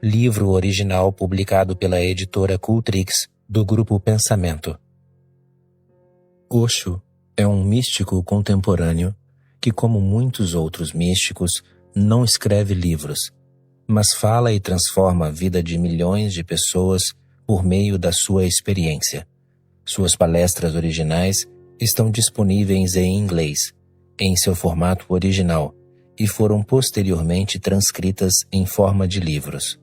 livro original publicado pela editora Cultrix, do grupo Pensamento. Osho é um místico contemporâneo que, como muitos outros místicos, não escreve livros, mas fala e transforma a vida de milhões de pessoas por meio da sua experiência. Suas palestras originais estão disponíveis em inglês, em seu formato original, e foram posteriormente transcritas em forma de livros.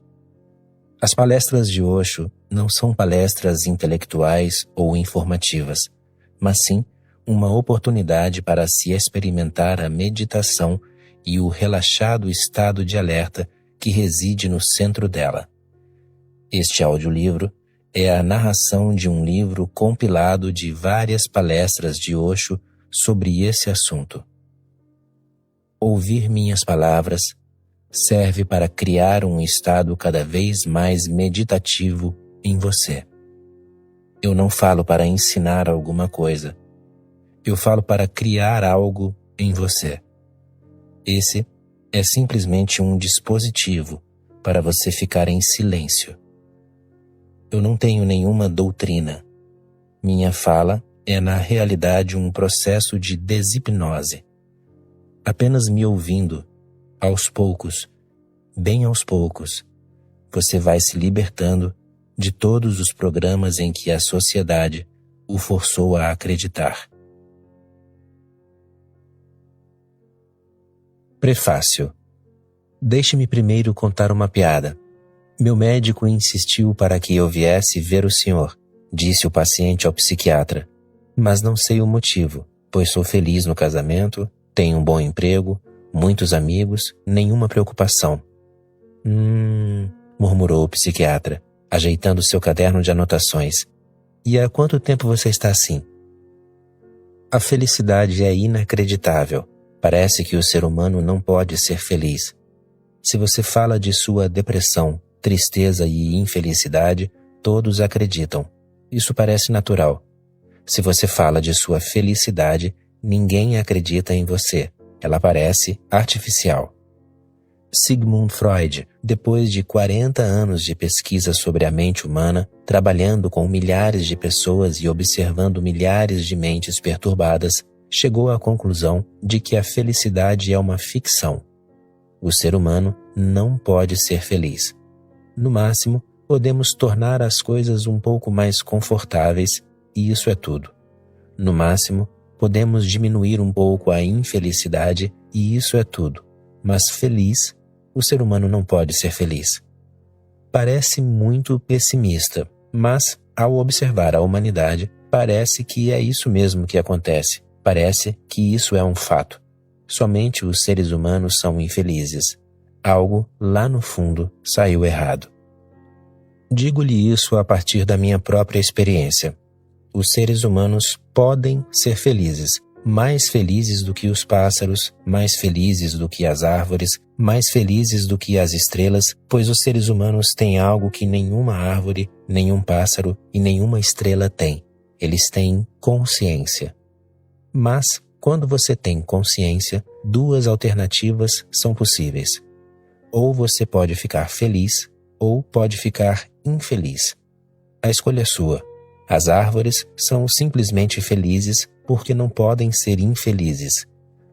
As palestras de Osho não são palestras intelectuais ou informativas, mas sim uma oportunidade para se experimentar a meditação e o relaxado estado de alerta que reside no centro dela. Este audiolivro é a narração de um livro compilado de várias palestras de Osho sobre esse assunto. Ouvir minhas palavras serve para criar um estado cada vez mais meditativo em você. Eu não falo para ensinar alguma coisa. Eu falo para criar algo em você. Esse é simplesmente um dispositivo para você ficar em silêncio. Eu não tenho nenhuma doutrina. Minha fala é na realidade um processo de deshipnose. Apenas me ouvindo, aos poucos, bem aos poucos, você vai se libertando de todos os programas em que a sociedade o forçou a acreditar. Prefácio. Deixe-me primeiro contar uma piada. Meu médico insistiu para que eu viesse ver o senhor, disse o paciente ao psiquiatra. Mas não sei o motivo, pois sou feliz no casamento, tenho um bom emprego, muitos amigos, nenhuma preocupação. Murmurou o psiquiatra, ajeitando seu caderno de anotações. E há quanto tempo você está assim? A felicidade é inacreditável. Parece que o ser humano não pode ser feliz. Se você fala de sua depressão, tristeza e infelicidade, todos acreditam. Isso parece natural. Se você fala de sua felicidade, ninguém acredita em você. Ela parece artificial. Sigmund Freud, depois de 40 anos de pesquisa sobre a mente humana, trabalhando com milhares de pessoas e observando milhares de mentes perturbadas, chegou à conclusão de que a felicidade é uma ficção. O ser humano não pode ser feliz. No máximo, podemos tornar as coisas um pouco mais confortáveis, e isso é tudo. No máximo, podemos diminuir um pouco a infelicidade, e isso é tudo. Mas feliz, o ser humano não pode ser feliz. Parece muito pessimista, mas, ao observar a humanidade, parece que é isso mesmo que acontece. Parece que isso é um fato. Somente os seres humanos são infelizes. Algo, lá no fundo, saiu errado. Digo-lhe isso a partir da minha própria experiência. Os seres humanos podem ser felizes, mais felizes do que os pássaros, mais felizes do que as árvores, mais felizes do que as estrelas, pois os seres humanos têm algo que nenhuma árvore, nenhum pássaro e nenhuma estrela têm. Eles têm consciência. Mas, quando você tem consciência, duas alternativas são possíveis. Ou você pode ficar feliz, ou pode ficar infeliz. A escolha é sua. As árvores são simplesmente felizes porque não podem ser infelizes.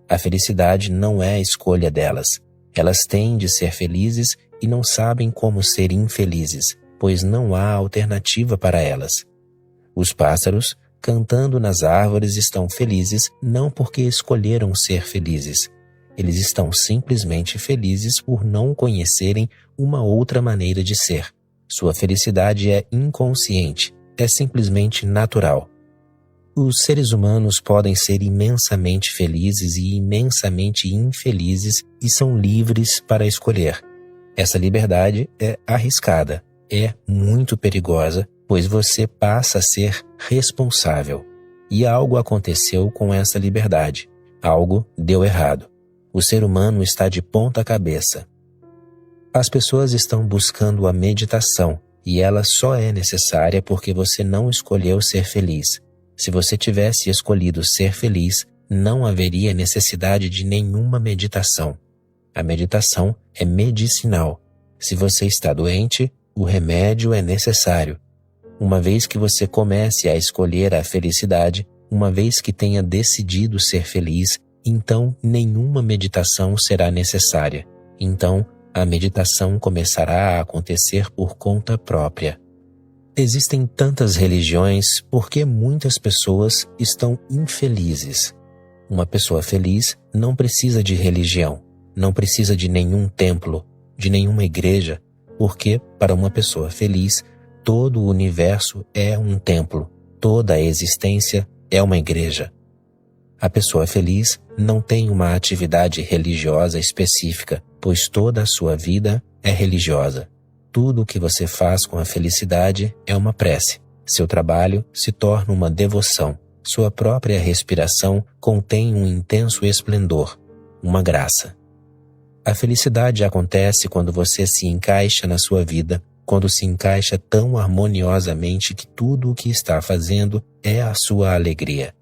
A felicidade não é a escolha delas. Elas têm de ser felizes e não sabem como ser infelizes, pois não há alternativa para elas. Os pássaros, cantando nas árvores, estão felizes não porque escolheram ser felizes. Eles estão simplesmente felizes por não conhecerem uma outra maneira de ser. Sua felicidade é inconsciente, é simplesmente natural. Os seres humanos podem ser imensamente felizes e imensamente infelizes e são livres para escolher. Essa liberdade é arriscada, é muito perigosa, pois você passa a ser responsável. E algo aconteceu com essa liberdade. Algo deu errado. O ser humano está de ponta cabeça. As pessoas estão buscando a meditação, e ela só é necessária porque você não escolheu ser feliz. Se você tivesse escolhido ser feliz, não haveria necessidade de nenhuma meditação. A meditação é medicinal. Se você está doente, o remédio é necessário. Uma vez que você comece a escolher a felicidade, uma vez que tenha decidido ser feliz, então nenhuma meditação será necessária. Então, a meditação começará a acontecer por conta própria. Existem tantas religiões porque muitas pessoas estão infelizes. Uma pessoa feliz não precisa de religião, não precisa de nenhum templo, de nenhuma igreja, porque, para uma pessoa feliz, todo o universo é um templo, toda a existência é uma igreja. A pessoa feliz não tem uma atividade religiosa específica, pois toda a sua vida é religiosa. Tudo o que você faz com a felicidade é uma prece. Seu trabalho se torna uma devoção. Sua própria respiração contém um intenso esplendor, uma graça. A felicidade acontece quando você se encaixa na sua vida, quando se encaixa tão harmoniosamente que tudo o que está fazendo é a sua alegria.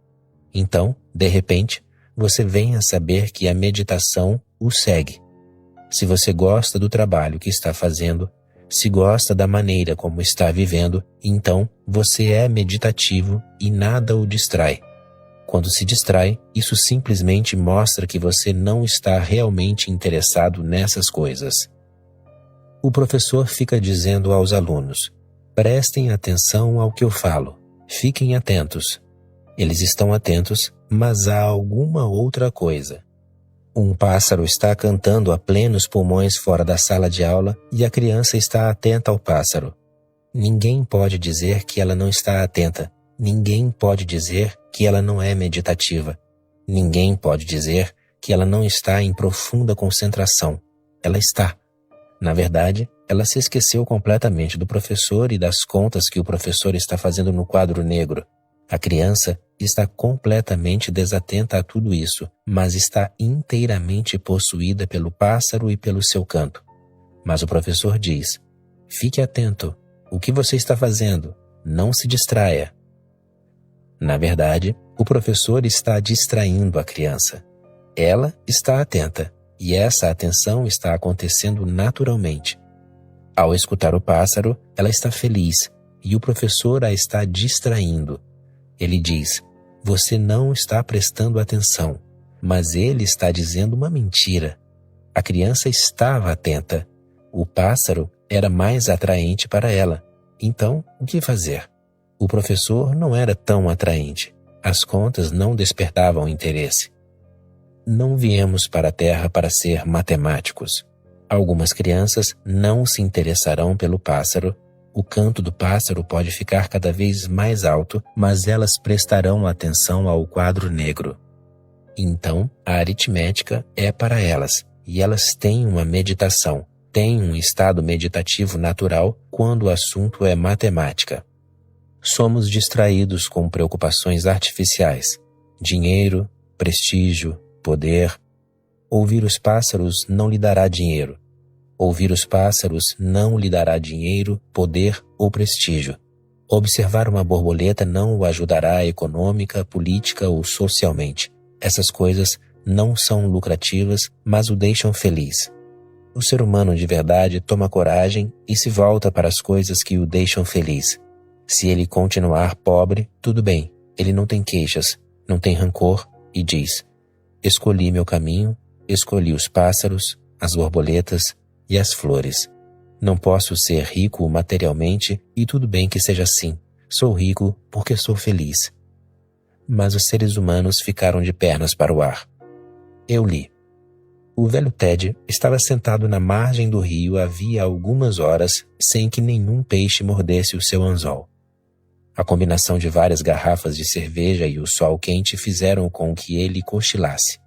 Então, de repente, você vem a saber que a meditação o segue. Se você gosta do trabalho que está fazendo, se gosta da maneira como está vivendo, então você é meditativo e nada o distrai. Quando se distrai, isso simplesmente mostra que você não está realmente interessado nessas coisas. O professor fica dizendo aos alunos: prestem atenção ao que eu falo, fiquem atentos. Eles estão atentos, mas há alguma outra coisa. Um pássaro está cantando a plenos pulmões fora da sala de aula e a criança está atenta ao pássaro. Ninguém pode dizer que ela não está atenta. Ninguém pode dizer que ela não é meditativa. Ninguém pode dizer que ela não está em profunda concentração. Ela está. Na verdade, ela se esqueceu completamente do professor e das contas que o professor está fazendo no quadro negro. A criança está completamente desatenta a tudo isso, mas está inteiramente possuída pelo pássaro e pelo seu canto. Mas o professor diz: fique atento. O que você está fazendo? Não se distraia. Na verdade, o professor está distraindo a criança. Ela está atenta, e essa atenção está acontecendo naturalmente. Ao escutar o pássaro, ela está feliz, e o professor a está distraindo. Ele diz: você não está prestando atenção, mas ele está dizendo uma mentira. A criança estava atenta. O pássaro era mais atraente para ela. Então, o que fazer? O professor não era tão atraente. As contas não despertavam interesse. Não viemos para a Terra para ser matemáticos. Algumas crianças não se interessarão pelo pássaro. O canto do pássaro pode ficar cada vez mais alto, mas elas prestarão atenção ao quadro negro. Então, a aritmética é para elas, e elas têm uma meditação, têm um estado meditativo natural quando o assunto é matemática. Somos distraídos com preocupações artificiais, dinheiro, prestígio, poder. Ouvir os pássaros não lhe dará dinheiro. Ouvir os pássaros não lhe dará dinheiro, poder ou prestígio. Observar uma borboleta não o ajudará econômica, política ou socialmente. Essas coisas não são lucrativas, mas o deixam feliz. O ser humano de verdade toma coragem e se volta para as coisas que o deixam feliz. Se ele continuar pobre, tudo bem. Ele não tem queixas, não tem rancor e diz: escolhi meu caminho, escolhi os pássaros, as borboletas e as flores. Não posso ser rico materialmente e tudo bem que seja assim. Sou rico porque sou feliz. Mas os seres humanos ficaram de pernas para o ar. Eu li. O velho Ted estava sentado na margem do rio havia algumas horas sem que nenhum peixe mordesse o seu anzol. A combinação de várias garrafas de cerveja e o sol quente fizeram com que ele cochilasse,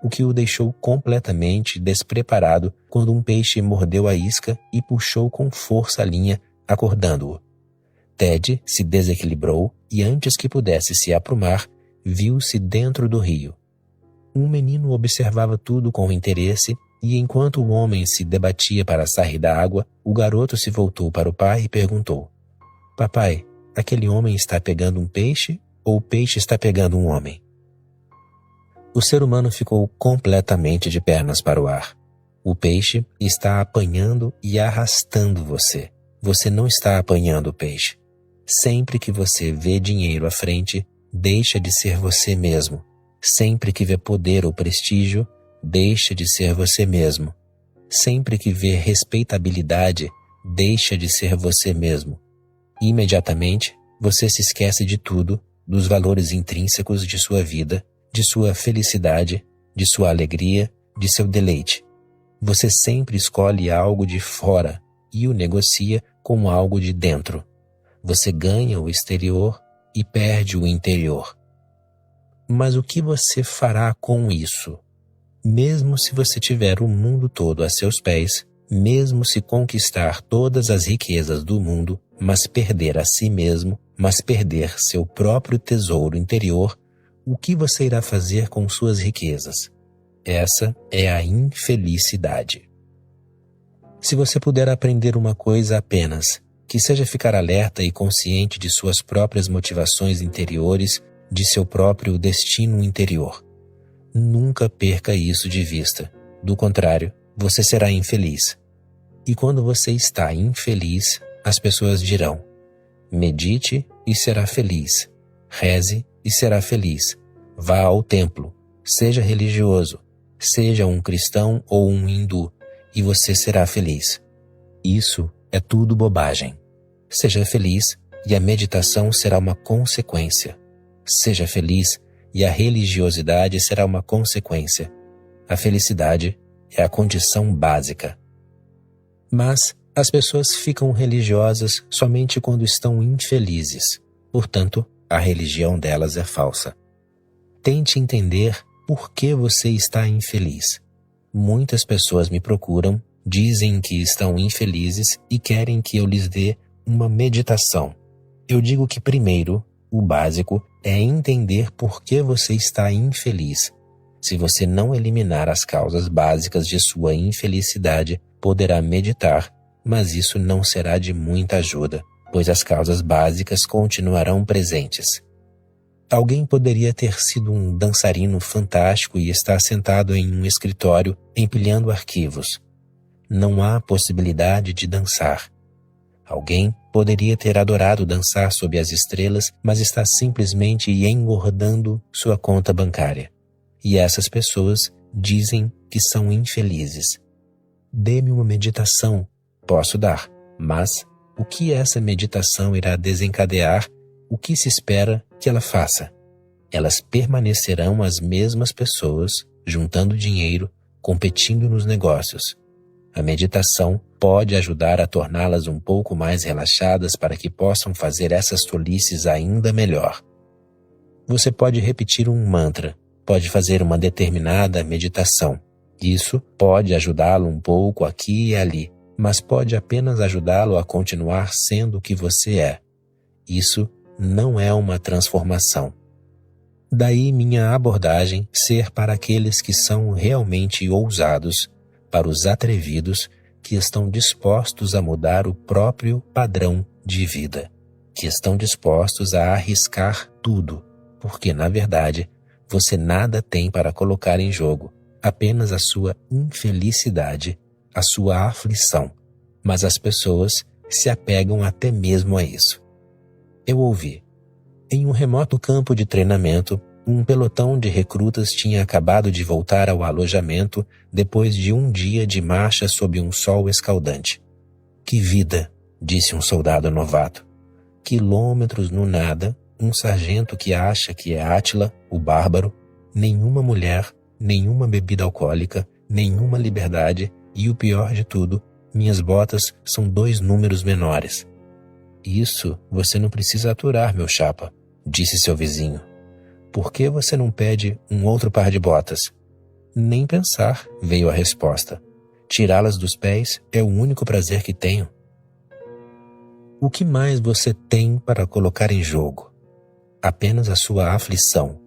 o que o deixou completamente despreparado quando um peixe mordeu a isca e puxou com força a linha, acordando-o. Ted se desequilibrou e antes que pudesse se aprumar, viu-se dentro do rio. Um menino observava tudo com interesse e enquanto o homem se debatia para sair da água, o garoto se voltou para o pai e perguntou: papai, aquele homem está pegando um peixe ou o peixe está pegando um homem? O ser humano ficou completamente de pernas para o ar. O peixe está apanhando e arrastando você. Você não está apanhando o peixe. Sempre que você vê dinheiro à frente, deixa de ser você mesmo. Sempre que vê poder ou prestígio, deixa de ser você mesmo. Sempre que vê respeitabilidade, deixa de ser você mesmo. Imediatamente, você se esquece de tudo, dos valores intrínsecos de sua vida, de sua felicidade, de sua alegria, de seu deleite. Você sempre escolhe algo de fora e o negocia com algo de dentro. Você ganha o exterior e perde o interior. Mas o que você fará com isso? Mesmo se você tiver o mundo todo a seus pés, mesmo se conquistar todas as riquezas do mundo, mas perder a si mesmo, mas perder seu próprio tesouro interior, o que você irá fazer com suas riquezas? Essa é a infelicidade. Se você puder aprender uma coisa apenas, que seja ficar alerta e consciente de suas próprias motivações interiores, de seu próprio destino interior. Nunca perca isso de vista. Do contrário, você será infeliz. E quando você está infeliz, as pessoas dirão: medite e será feliz. Reze e será feliz. Vá ao templo. Seja religioso. Seja um cristão ou um hindu, e você será feliz. Isso é tudo bobagem. Seja feliz e a meditação será uma consequência. Seja feliz e a religiosidade será uma consequência. A felicidade é a condição básica. Mas as pessoas ficam religiosas somente quando estão infelizes. Portanto, a religião delas é falsa. Tente entender por que você está infeliz. Muitas pessoas me procuram, dizem que estão infelizes e querem que eu lhes dê uma meditação. Eu digo que primeiro, o básico é entender por que você está infeliz. Se você não eliminar as causas básicas de sua infelicidade, poderá meditar, mas isso não será de muita ajuda, pois as causas básicas continuarão presentes. Alguém poderia ter sido um dançarino fantástico e estar sentado em um escritório empilhando arquivos. Não há possibilidade de dançar. Alguém poderia ter adorado dançar sob as estrelas, mas está simplesmente engordando sua conta bancária. E essas pessoas dizem que são infelizes. Dê-me uma meditação. Posso dar, mas o que essa meditação irá desencadear? O que se espera que ela faça? Elas permanecerão as mesmas pessoas, juntando dinheiro, competindo nos negócios. A meditação pode ajudar a torná-las um pouco mais relaxadas para que possam fazer essas tolices ainda melhor. Você pode repetir um mantra, pode fazer uma determinada meditação. Isso pode ajudá-lo um pouco aqui e ali, mas pode apenas ajudá-lo a continuar sendo o que você é. Isso não é uma transformação. Daí minha abordagem ser para aqueles que são realmente ousados, para os atrevidos que estão dispostos a mudar o próprio padrão de vida, que estão dispostos a arriscar tudo, porque, na verdade, você nada tem para colocar em jogo, apenas a sua infelicidade, a sua aflição, mas as pessoas se apegam até mesmo a isso. Eu ouvi. Em um remoto campo de treinamento, um pelotão de recrutas tinha acabado de voltar ao alojamento depois de um dia de marcha sob um sol escaldante. Que vida, disse um soldado novato. Quilômetros no nada, um sargento que acha que é Átila, o bárbaro, nenhuma mulher, nenhuma bebida alcoólica, nenhuma liberdade e o pior de tudo, minhas botas são 2 números menores. Isso você não precisa aturar, meu chapa, disse seu vizinho. Por que você não pede um outro par de botas? Nem pensar, veio a resposta. Tirá-las dos pés é o único prazer que tenho. O que mais você tem para colocar em jogo? Apenas a sua aflição.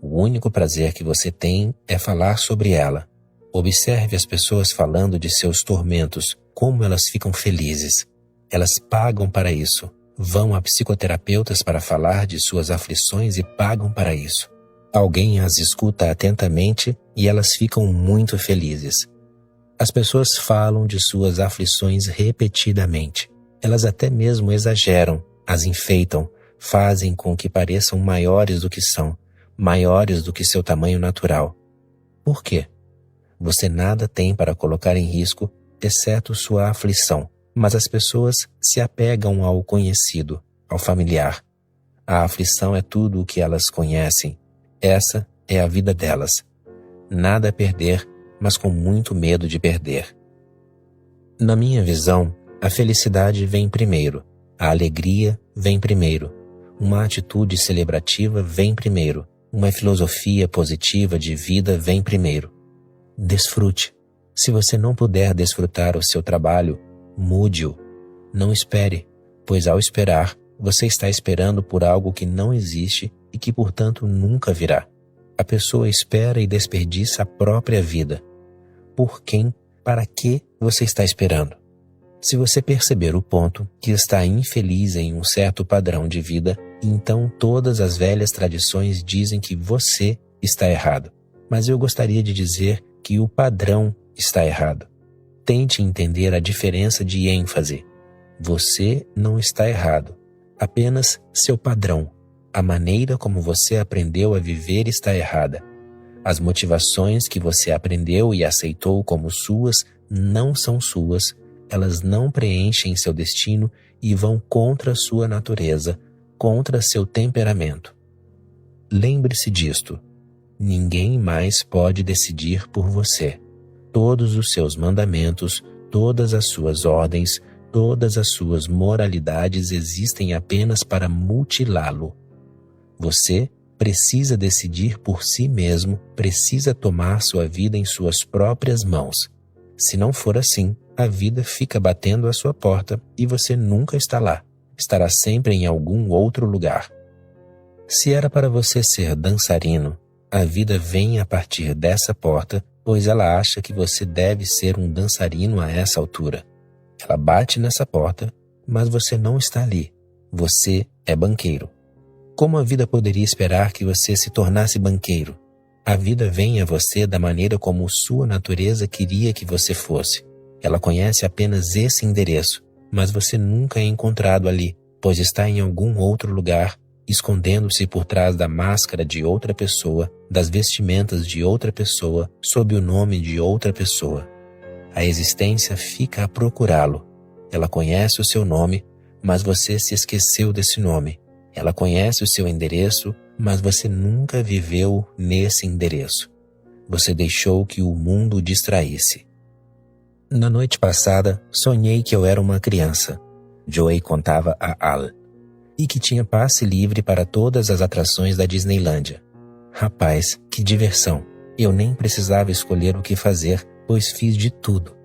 O único prazer que você tem é falar sobre ela. Observe as pessoas falando de seus tormentos, como elas ficam felizes. Elas pagam para isso. Vão a psicoterapeutas para falar de suas aflições e pagam para isso. Alguém as escuta atentamente e elas ficam muito felizes. As pessoas falam de suas aflições repetidamente. Elas até mesmo exageram, as enfeitam, fazem com que pareçam maiores do que são, maiores do que seu tamanho natural. Por quê? Você nada tem para colocar em risco, exceto sua aflição, mas as pessoas se apegam ao conhecido, ao familiar. A aflição é tudo o que elas conhecem. Essa é a vida delas. Nada a perder, mas com muito medo de perder. Na minha visão, a felicidade vem primeiro, a alegria vem primeiro, uma atitude celebrativa vem primeiro, uma filosofia positiva de vida vem primeiro. Desfrute. Se você não puder desfrutar o seu trabalho, mude-o. Não espere, pois ao esperar, você está esperando por algo que não existe e que, portanto, nunca virá. A pessoa espera e desperdiça a própria vida. Por quem, para que você está esperando? Se você perceber o ponto que está infeliz em um certo padrão de vida, então todas as velhas tradições dizem que você está errado. Mas eu gostaria de dizer que o padrão está errado. Tente entender a diferença de ênfase. Você não está errado. Apenas seu padrão, a maneira como você aprendeu a viver está errada. As motivações que você aprendeu e aceitou como suas não são suas, elas não preenchem seu destino e vão contra sua natureza, contra seu temperamento. Lembre-se disto. Ninguém mais pode decidir por você. Todos os seus mandamentos, todas as suas ordens, todas as suas moralidades existem apenas para mutilá-lo. Você precisa decidir por si mesmo, precisa tomar sua vida em suas próprias mãos. Se não for assim, a vida fica batendo à sua porta e você nunca está lá. Estará sempre em algum outro lugar. Se era para você ser dançarino, a vida vem a partir dessa porta, pois ela acha que você deve ser um dançarino a essa altura. Ela bate nessa porta, mas você não está ali. Você é banqueiro. Como a vida poderia esperar que você se tornasse banqueiro? A vida vem a você da maneira como sua natureza queria que você fosse. Ela conhece apenas esse endereço, mas você nunca é encontrado ali, pois está em algum outro lugar, escondendo-se por trás da máscara de outra pessoa, das vestimentas de outra pessoa, sob o nome de outra pessoa. A existência fica a procurá-lo. Ela conhece o seu nome, mas você se esqueceu desse nome. Ela conhece o seu endereço, mas você nunca viveu nesse endereço. Você deixou que o mundo o distraísse. Na noite passada, sonhei que eu era uma criança. Joey contava a Al. E que tinha passe livre para todas as atrações da Disneylândia. Rapaz, que diversão! Eu nem precisava escolher o que fazer, pois fiz de tudo.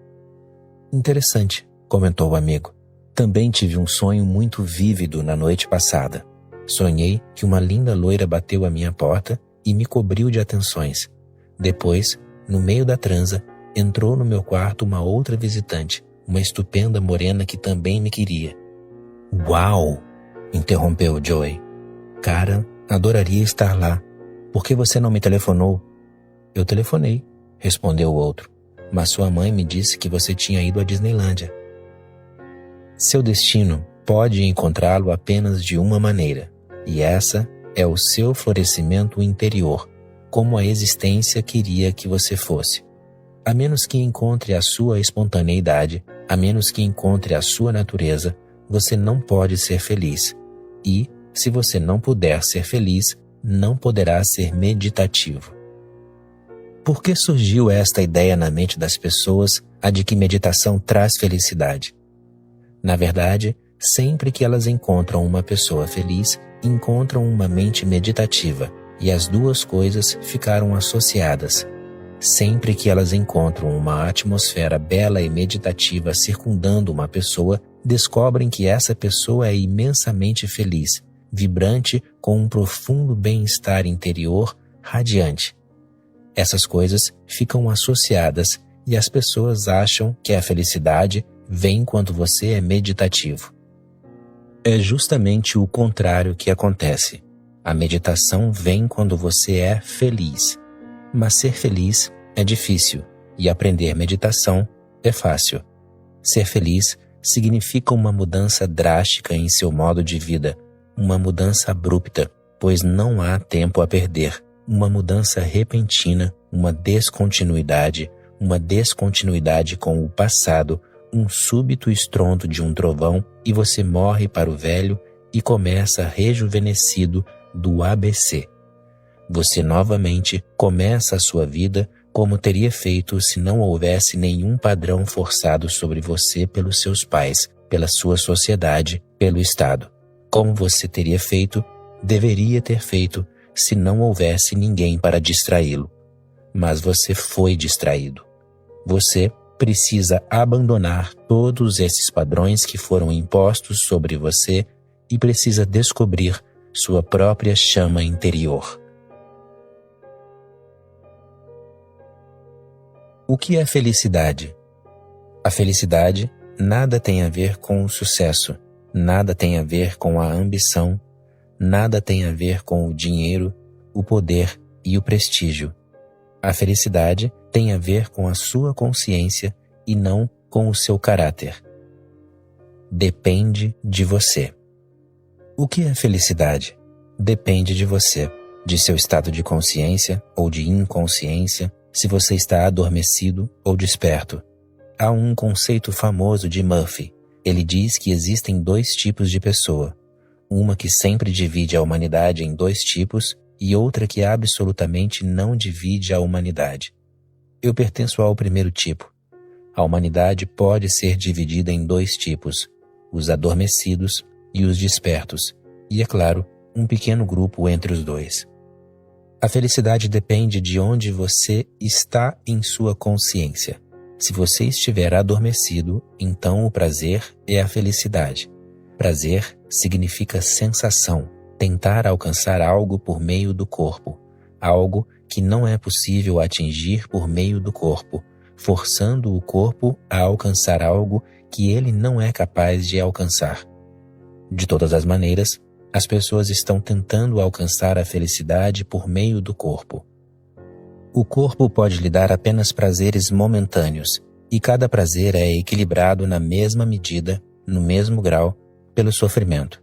Interessante, comentou o amigo. Também tive um sonho muito vívido na noite passada. Sonhei que uma linda loira bateu à minha porta e me cobriu de atenções. Depois, no meio da transa, entrou no meu quarto uma outra visitante, uma estupenda morena que também me queria. Uau! Interrompeu Joey. Cara, adoraria estar lá. Por que você não me telefonou? Eu telefonei, respondeu o outro. Mas sua mãe me disse que você tinha ido à Disneylândia. Seu destino pode encontrá-lo apenas de uma maneira, e essa é o seu florescimento interior, como a existência queria que você fosse. A menos que encontre a sua espontaneidade, a menos que encontre a sua natureza, você não pode ser feliz. E, se você não puder ser feliz, não poderá ser meditativo. Por que surgiu esta ideia na mente das pessoas, a de que meditação traz felicidade? Na verdade, sempre que elas encontram uma pessoa feliz, encontram uma mente meditativa, e as duas coisas ficaram associadas. Sempre que elas encontram uma atmosfera bela e meditativa circundando uma pessoa, descobrem que essa pessoa é imensamente feliz, vibrante, com um profundo bem-estar interior, radiante. Essas coisas ficam associadas e as pessoas acham que a felicidade vem quando você é meditativo. É justamente o contrário que acontece. A meditação vem quando você é feliz. Mas ser feliz é difícil. e aprender meditação é fácil. Ser feliz significa uma mudança drástica em seu modo de vida, uma mudança abrupta, pois não há tempo a perder, uma mudança repentina, uma descontinuidade com o passado, um súbito estrondo de um trovão e você morre para o velho e começa rejuvenescido do ABC. Você novamente começa a sua vida como teria feito se não houvesse nenhum padrão forçado sobre você pelos seus pais, pela sua sociedade, pelo Estado. Como você teria feito, deveria ter feito, se não houvesse ninguém para distraí-lo. Mas você foi distraído. Você precisa abandonar todos esses padrões que foram impostos sobre você e precisa descobrir sua própria chama interior. O que é felicidade? A felicidade nada tem a ver com o sucesso, nada tem a ver com a ambição, nada tem a ver com o dinheiro, o poder e o prestígio. A felicidade tem a ver com a sua consciência e não com o seu caráter. Depende de você. O que é felicidade? Depende de você, de seu estado de consciência ou de inconsciência, se você está adormecido ou desperto. Há um conceito famoso de Murphy. Ele diz que existem 2 tipos de pessoa. Uma que sempre divide a humanidade em 2 tipos e outra que absolutamente não divide a humanidade. Eu pertenço ao primeiro tipo. A humanidade pode ser dividida em 2 tipos, os adormecidos e os despertos, e, é claro, um pequeno grupo entre os 2. A felicidade depende de onde você está em sua consciência. Se você estiver adormecido, então o prazer é a felicidade. Prazer significa sensação, tentar alcançar algo por meio do corpo, algo que não é possível atingir por meio do corpo, forçando o corpo a alcançar algo que ele não é capaz de alcançar. De todas as maneiras, as pessoas estão tentando alcançar a felicidade por meio do corpo. O corpo pode lhe dar apenas prazeres momentâneos, e cada prazer é equilibrado na mesma medida, no mesmo grau, pelo sofrimento.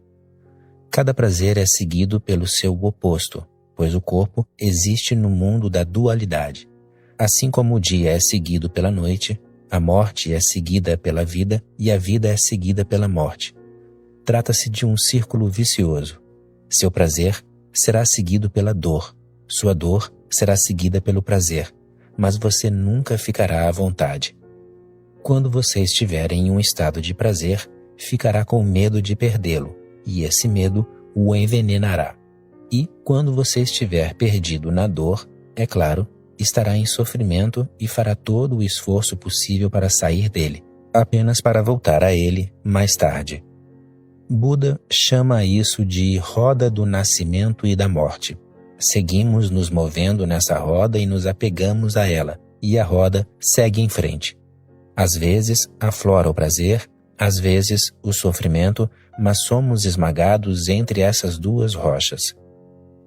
Cada prazer é seguido pelo seu oposto, pois o corpo existe no mundo da dualidade. Assim como o dia é seguido pela noite, a morte é seguida pela vida e a vida é seguida pela morte. Trata-se de um círculo vicioso. Seu prazer será seguido pela dor, sua dor será seguida pelo prazer, mas você nunca ficará à vontade. Quando você estiver em um estado de prazer, ficará com medo de perdê-lo, e esse medo o envenenará. E, quando você estiver perdido na dor, é claro, estará em sofrimento e fará todo o esforço possível para sair dele, apenas para voltar a ele mais tarde. Buda chama isso de roda do nascimento e da morte. Seguimos nos movendo nessa roda e nos apegamos a ela, e a roda segue em frente. Às vezes aflora o prazer, às vezes o sofrimento, mas somos esmagados entre essas 2 rochas.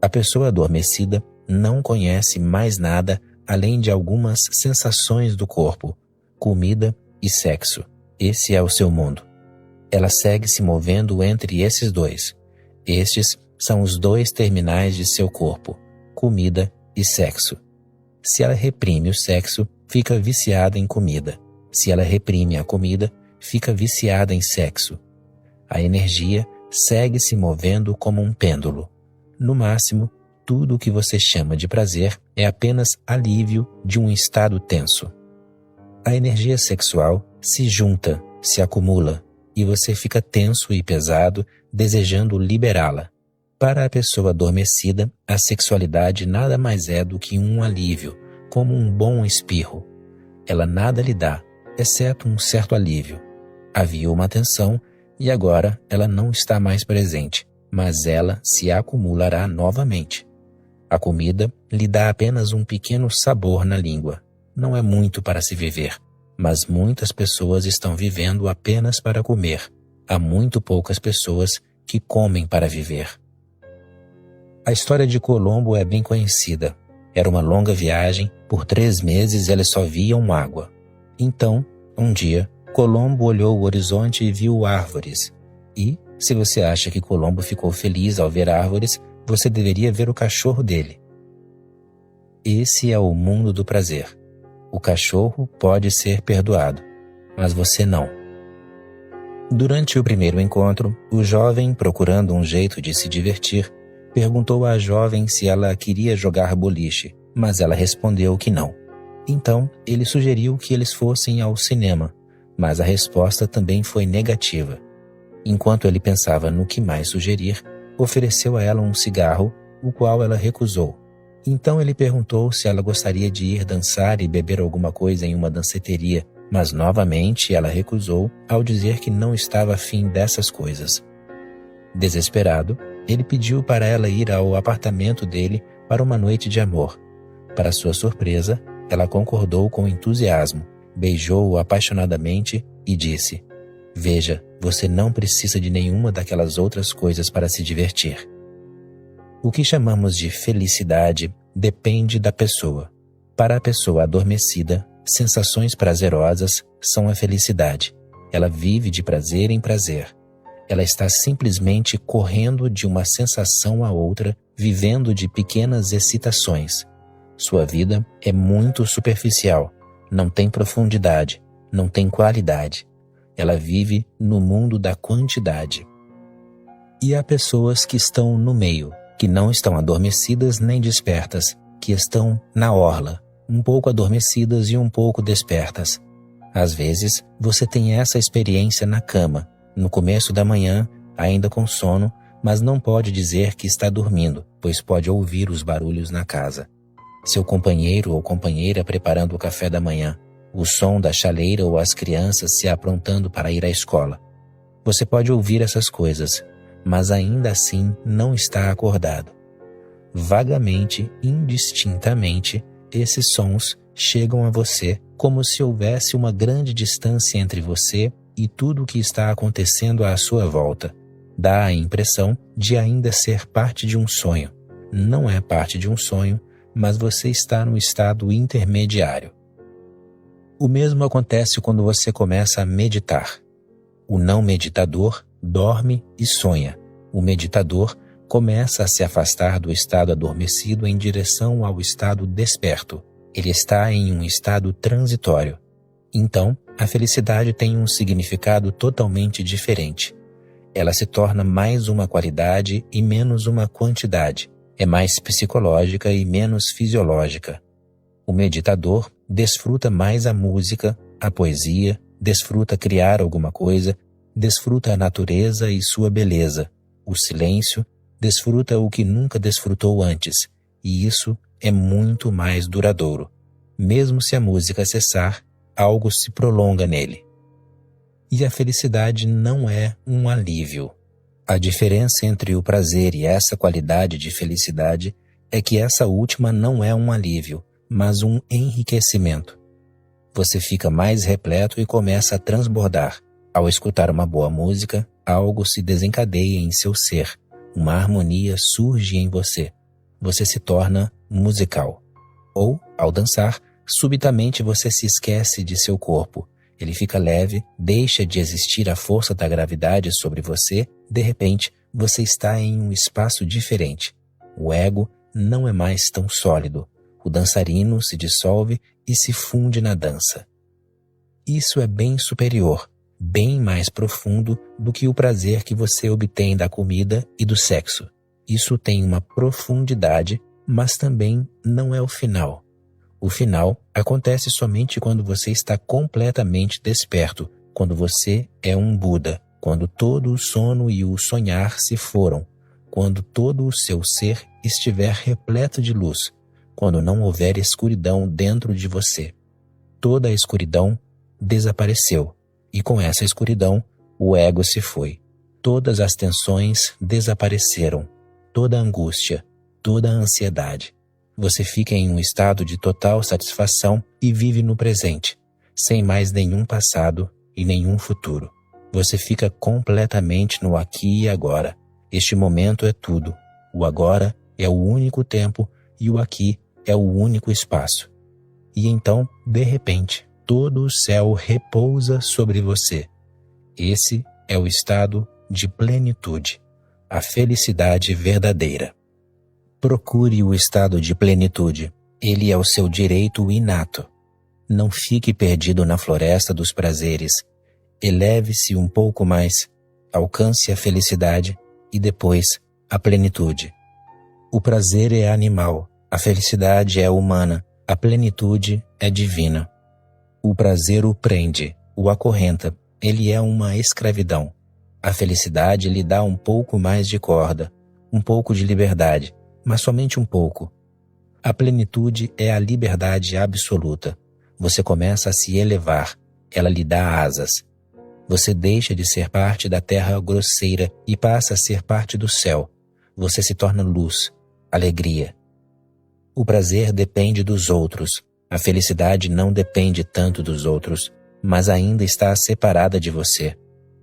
A pessoa adormecida não conhece mais nada além de algumas sensações do corpo, comida e sexo. Esse é o seu mundo. Ela segue se movendo entre esses 2. Estes são os 2 terminais de seu corpo, comida e sexo. Se ela reprime o sexo, fica viciada em comida. Se ela reprime a comida, fica viciada em sexo. A energia segue se movendo como um pêndulo. No máximo, tudo o que você chama de prazer é apenas alívio de um estado tenso. A energia sexual se junta, se acumula, e você fica tenso e pesado, desejando liberá-la. Para a pessoa adormecida, a sexualidade nada mais é do que um alívio, como um bom espirro. Ela nada lhe dá, exceto um certo alívio. Havia uma tensão e agora ela não está mais presente, mas ela se acumulará novamente. A comida lhe dá apenas um pequeno sabor na língua. Não é muito para se viver, mas muitas pessoas estão vivendo apenas para comer. Há muito poucas pessoas que comem para viver. A história de Colombo é bem conhecida. Era uma longa viagem, por 3 meses eles só viam água. Então, um dia, Colombo olhou o horizonte e viu árvores. E, se você acha que Colombo ficou feliz ao ver árvores, você deveria ver o cachorro dele. Esse é o mundo do prazer. O cachorro pode ser perdoado, mas você não. Durante o primeiro encontro, o jovem, procurando um jeito de se divertir, perguntou à jovem se ela queria jogar boliche, mas ela respondeu que não. Então, ele sugeriu que eles fossem ao cinema, mas a resposta também foi negativa. Enquanto ele pensava no que mais sugerir, ofereceu a ela um cigarro, o qual ela recusou. Então ele perguntou se ela gostaria de ir dançar e beber alguma coisa em uma danceteria, mas novamente ela recusou ao dizer que não estava afim dessas coisas. Desesperado, ele pediu para ela ir ao apartamento dele para uma noite de amor. Para sua surpresa, ela concordou com entusiasmo, beijou-o apaixonadamente e disse: "Veja, você não precisa de nenhuma daquelas outras coisas para se divertir." O que chamamos de felicidade depende da pessoa. Para a pessoa adormecida, sensações prazerosas são a felicidade. Ela vive de prazer em prazer. Ela está simplesmente correndo de uma sensação a outra, vivendo de pequenas excitações. Sua vida é muito superficial, não tem profundidade, não tem qualidade. Ela vive no mundo da quantidade. E há pessoas que estão no meio, que não estão adormecidas nem despertas, que estão na orla, um pouco adormecidas e um pouco despertas. Às vezes, você tem essa experiência na cama, no começo da manhã, ainda com sono, mas não pode dizer que está dormindo, pois pode ouvir os barulhos na casa. Seu companheiro ou companheira preparando o café da manhã, o som da chaleira ou as crianças se aprontando para ir à escola. Você pode ouvir essas coisas, mas ainda assim não está acordado. Vagamente, indistintamente, esses sons chegam a você como se houvesse uma grande distância entre você e tudo o que está acontecendo à sua volta. Dá a impressão de ainda ser parte de um sonho. Não é parte de um sonho, mas você está no estado intermediário. O mesmo acontece quando você começa a meditar. O não meditador dorme e sonha. O meditador começa a se afastar do estado adormecido em direção ao estado desperto. Ele está em um estado transitório. Então, a felicidade tem um significado totalmente diferente. Ela se torna mais uma qualidade e menos uma quantidade. É mais psicológica e menos fisiológica. O meditador desfruta mais a música, a poesia, desfruta criar alguma coisa, desfruta a natureza e sua beleza, o silêncio, desfruta o que nunca desfrutou antes, e isso é muito mais duradouro. Mesmo se a música cessar, algo se prolonga nele. E a felicidade não é um alívio. A diferença entre o prazer e essa qualidade de felicidade é que essa última não é um alívio, mas um enriquecimento. Você fica mais repleto e começa a transbordar. Ao escutar uma boa música, algo se desencadeia em seu ser. Uma harmonia surge em você. Você se torna musical. Ou, ao dançar, subitamente você se esquece de seu corpo. Ele fica leve, deixa de existir a força da gravidade sobre você. De repente, você está em um espaço diferente. O ego não é mais tão sólido. O dançarino se dissolve e se funde na dança. Isso é bem superior, bem mais profundo do que o prazer que você obtém da comida e do sexo. Isso tem uma profundidade, mas também não é o final. O final acontece somente quando você está completamente desperto, quando você é um Buda, quando todo o sono e o sonhar se foram, quando todo o seu ser estiver repleto de luz, quando não houver escuridão dentro de você. Toda a escuridão desapareceu, e com essa escuridão, o ego se foi. Todas as tensões desapareceram, toda a angústia, toda a ansiedade. Você fica em um estado de total satisfação e vive no presente, sem mais nenhum passado e nenhum futuro. Você fica completamente no aqui e agora. Este momento é tudo. O agora é o único tempo e o aqui é o único espaço. E então, de repente, todo o céu repousa sobre você. Esse é o estado de plenitude, a felicidade verdadeira. Procure o estado de plenitude. Ele é o seu direito inato. Não fique perdido na floresta dos prazeres. Eleve-se um pouco mais, alcance a felicidade e depois a plenitude. O prazer é animal, a felicidade é humana, a plenitude é divina. O prazer o prende, o acorrenta, ele é uma escravidão. A felicidade lhe dá um pouco mais de corda, um pouco de liberdade, mas somente um pouco. A plenitude é a liberdade absoluta. Você começa a se elevar, ela lhe dá asas. Você deixa de ser parte da terra grosseira e passa a ser parte do céu. Você se torna luz, alegria. O prazer depende dos outros. A felicidade não depende tanto dos outros, mas ainda está separada de você.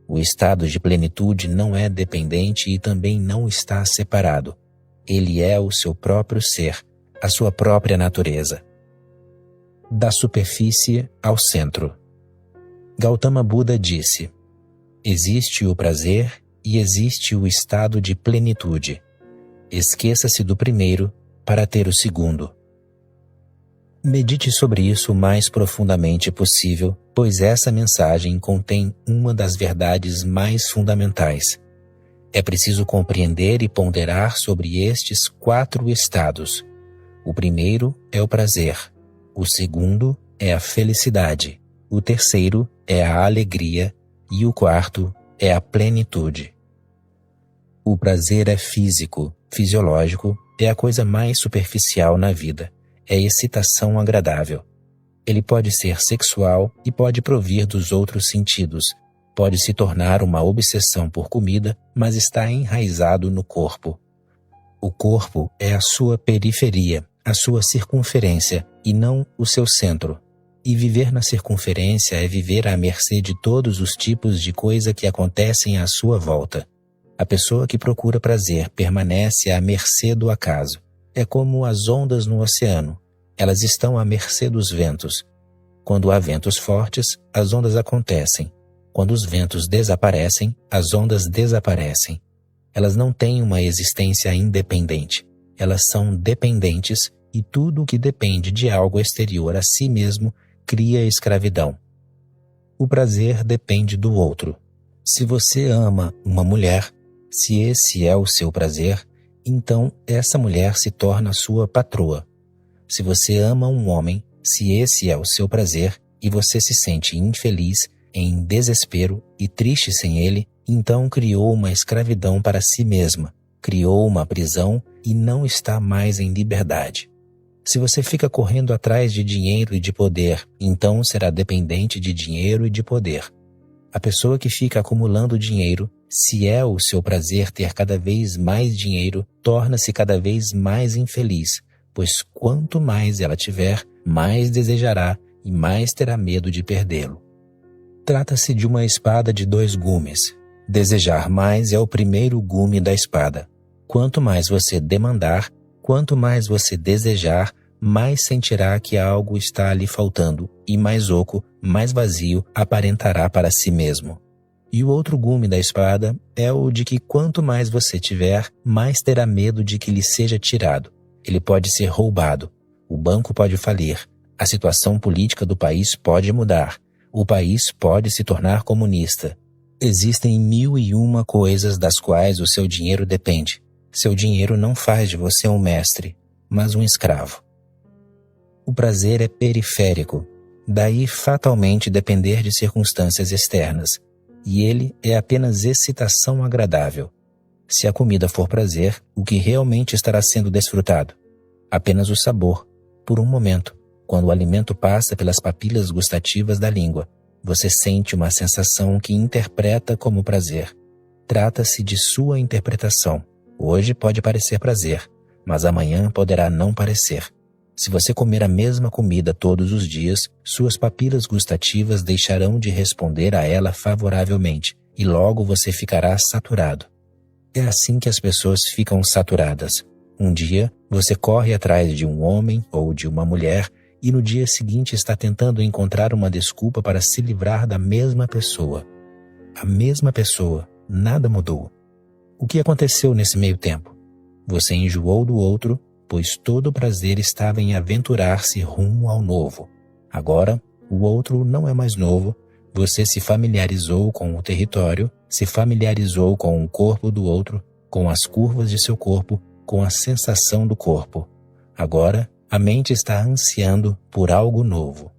O estado de plenitude não é dependente e também não está separado. Ele é o seu próprio ser, a sua própria natureza. Da superfície ao centro. Gautama Buda disse: existe o prazer e existe o estado de plenitude. Esqueça-se do primeiro para ter o segundo. Medite sobre isso o mais profundamente possível, pois essa mensagem contém uma das verdades mais fundamentais. É preciso compreender e ponderar sobre estes 4 estados. O primeiro é o prazer, o segundo é a felicidade, o terceiro é a alegria e o quarto é a plenitude. O prazer é físico, fisiológico, é a coisa mais superficial na vida, é excitação agradável. Ele pode ser sexual e pode provir dos outros sentidos, pode se tornar uma obsessão por comida, mas está enraizado no corpo. O corpo é a sua periferia, a sua circunferência, e não o seu centro. E viver na circunferência é viver à mercê de todos os tipos de coisa que acontecem à sua volta. A pessoa que procura prazer permanece à mercê do acaso. É como as ondas no oceano. Elas estão à mercê dos ventos. Quando há ventos fortes, as ondas acontecem. Quando os ventos desaparecem, as ondas desaparecem. Elas não têm uma existência independente. Elas são dependentes e tudo o que depende de algo exterior a si mesmo cria escravidão. O prazer depende do outro. Se você ama uma mulher, se esse é o seu prazer, então essa mulher se torna sua patroa. Se você ama um homem, se esse é o seu prazer e você se sente infeliz, em desespero e triste sem ele, então criou uma escravidão para si mesma, criou uma prisão e não está mais em liberdade. Se você fica correndo atrás de dinheiro e de poder, então será dependente de dinheiro e de poder. A pessoa que fica acumulando dinheiro, se é o seu prazer ter cada vez mais dinheiro, torna-se cada vez mais infeliz, pois quanto mais ela tiver, mais desejará e mais terá medo de perdê-lo. Trata-se de uma espada de 2 gumes. Desejar mais é o primeiro gume da espada. Quanto mais você demandar, quanto mais você desejar, mais sentirá que algo está lhe faltando, e mais oco, mais vazio aparentará para si mesmo. E o outro gume da espada é o de que quanto mais você tiver, mais terá medo de que lhe seja tirado. Ele pode ser roubado, o banco pode falir, a situação política do país pode mudar, o país pode se tornar comunista. Existem 1001 coisas das quais o seu dinheiro depende. Seu dinheiro não faz de você um mestre, mas um escravo. O prazer é periférico, daí fatalmente depender de circunstâncias externas, e ele é apenas excitação agradável. Se a comida for prazer, o que realmente estará sendo desfrutado? Apenas o sabor, por um momento. Quando o alimento passa pelas papilas gustativas da língua, você sente uma sensação que interpreta como prazer. Trata-se de sua interpretação. Hoje pode parecer prazer, mas amanhã poderá não parecer. Se você comer a mesma comida todos os dias, suas papilas gustativas deixarão de responder a ela favoravelmente, e logo você ficará saturado. É assim que as pessoas ficam saturadas. Um dia, você corre atrás de um homem ou de uma mulher e no dia seguinte está tentando encontrar uma desculpa para se livrar da mesma pessoa. A mesma pessoa, nada mudou. O que aconteceu nesse meio tempo? Você enjoou do outro, pois todo o prazer estava em aventurar-se rumo ao novo. Agora, o outro não é mais novo, você se familiarizou com o território, se familiarizou com o corpo do outro, com as curvas de seu corpo, com a sensação do corpo. Agora, a mente está ansiando por algo novo.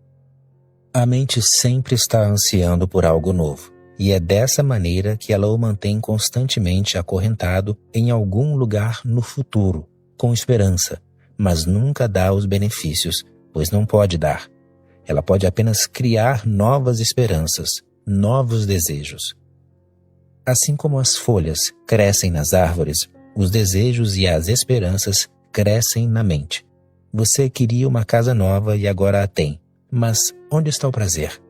A mente sempre está ansiando por algo novo, e é dessa maneira que ela o mantém constantemente acorrentado em algum lugar no futuro, com esperança, mas nunca dá os benefícios, pois não pode dar. Ela pode apenas criar novas esperanças, novos desejos. Assim como as folhas crescem nas árvores, os desejos e as esperanças crescem na mente. Você queria uma casa nova e agora a tem, mas onde está o prazer?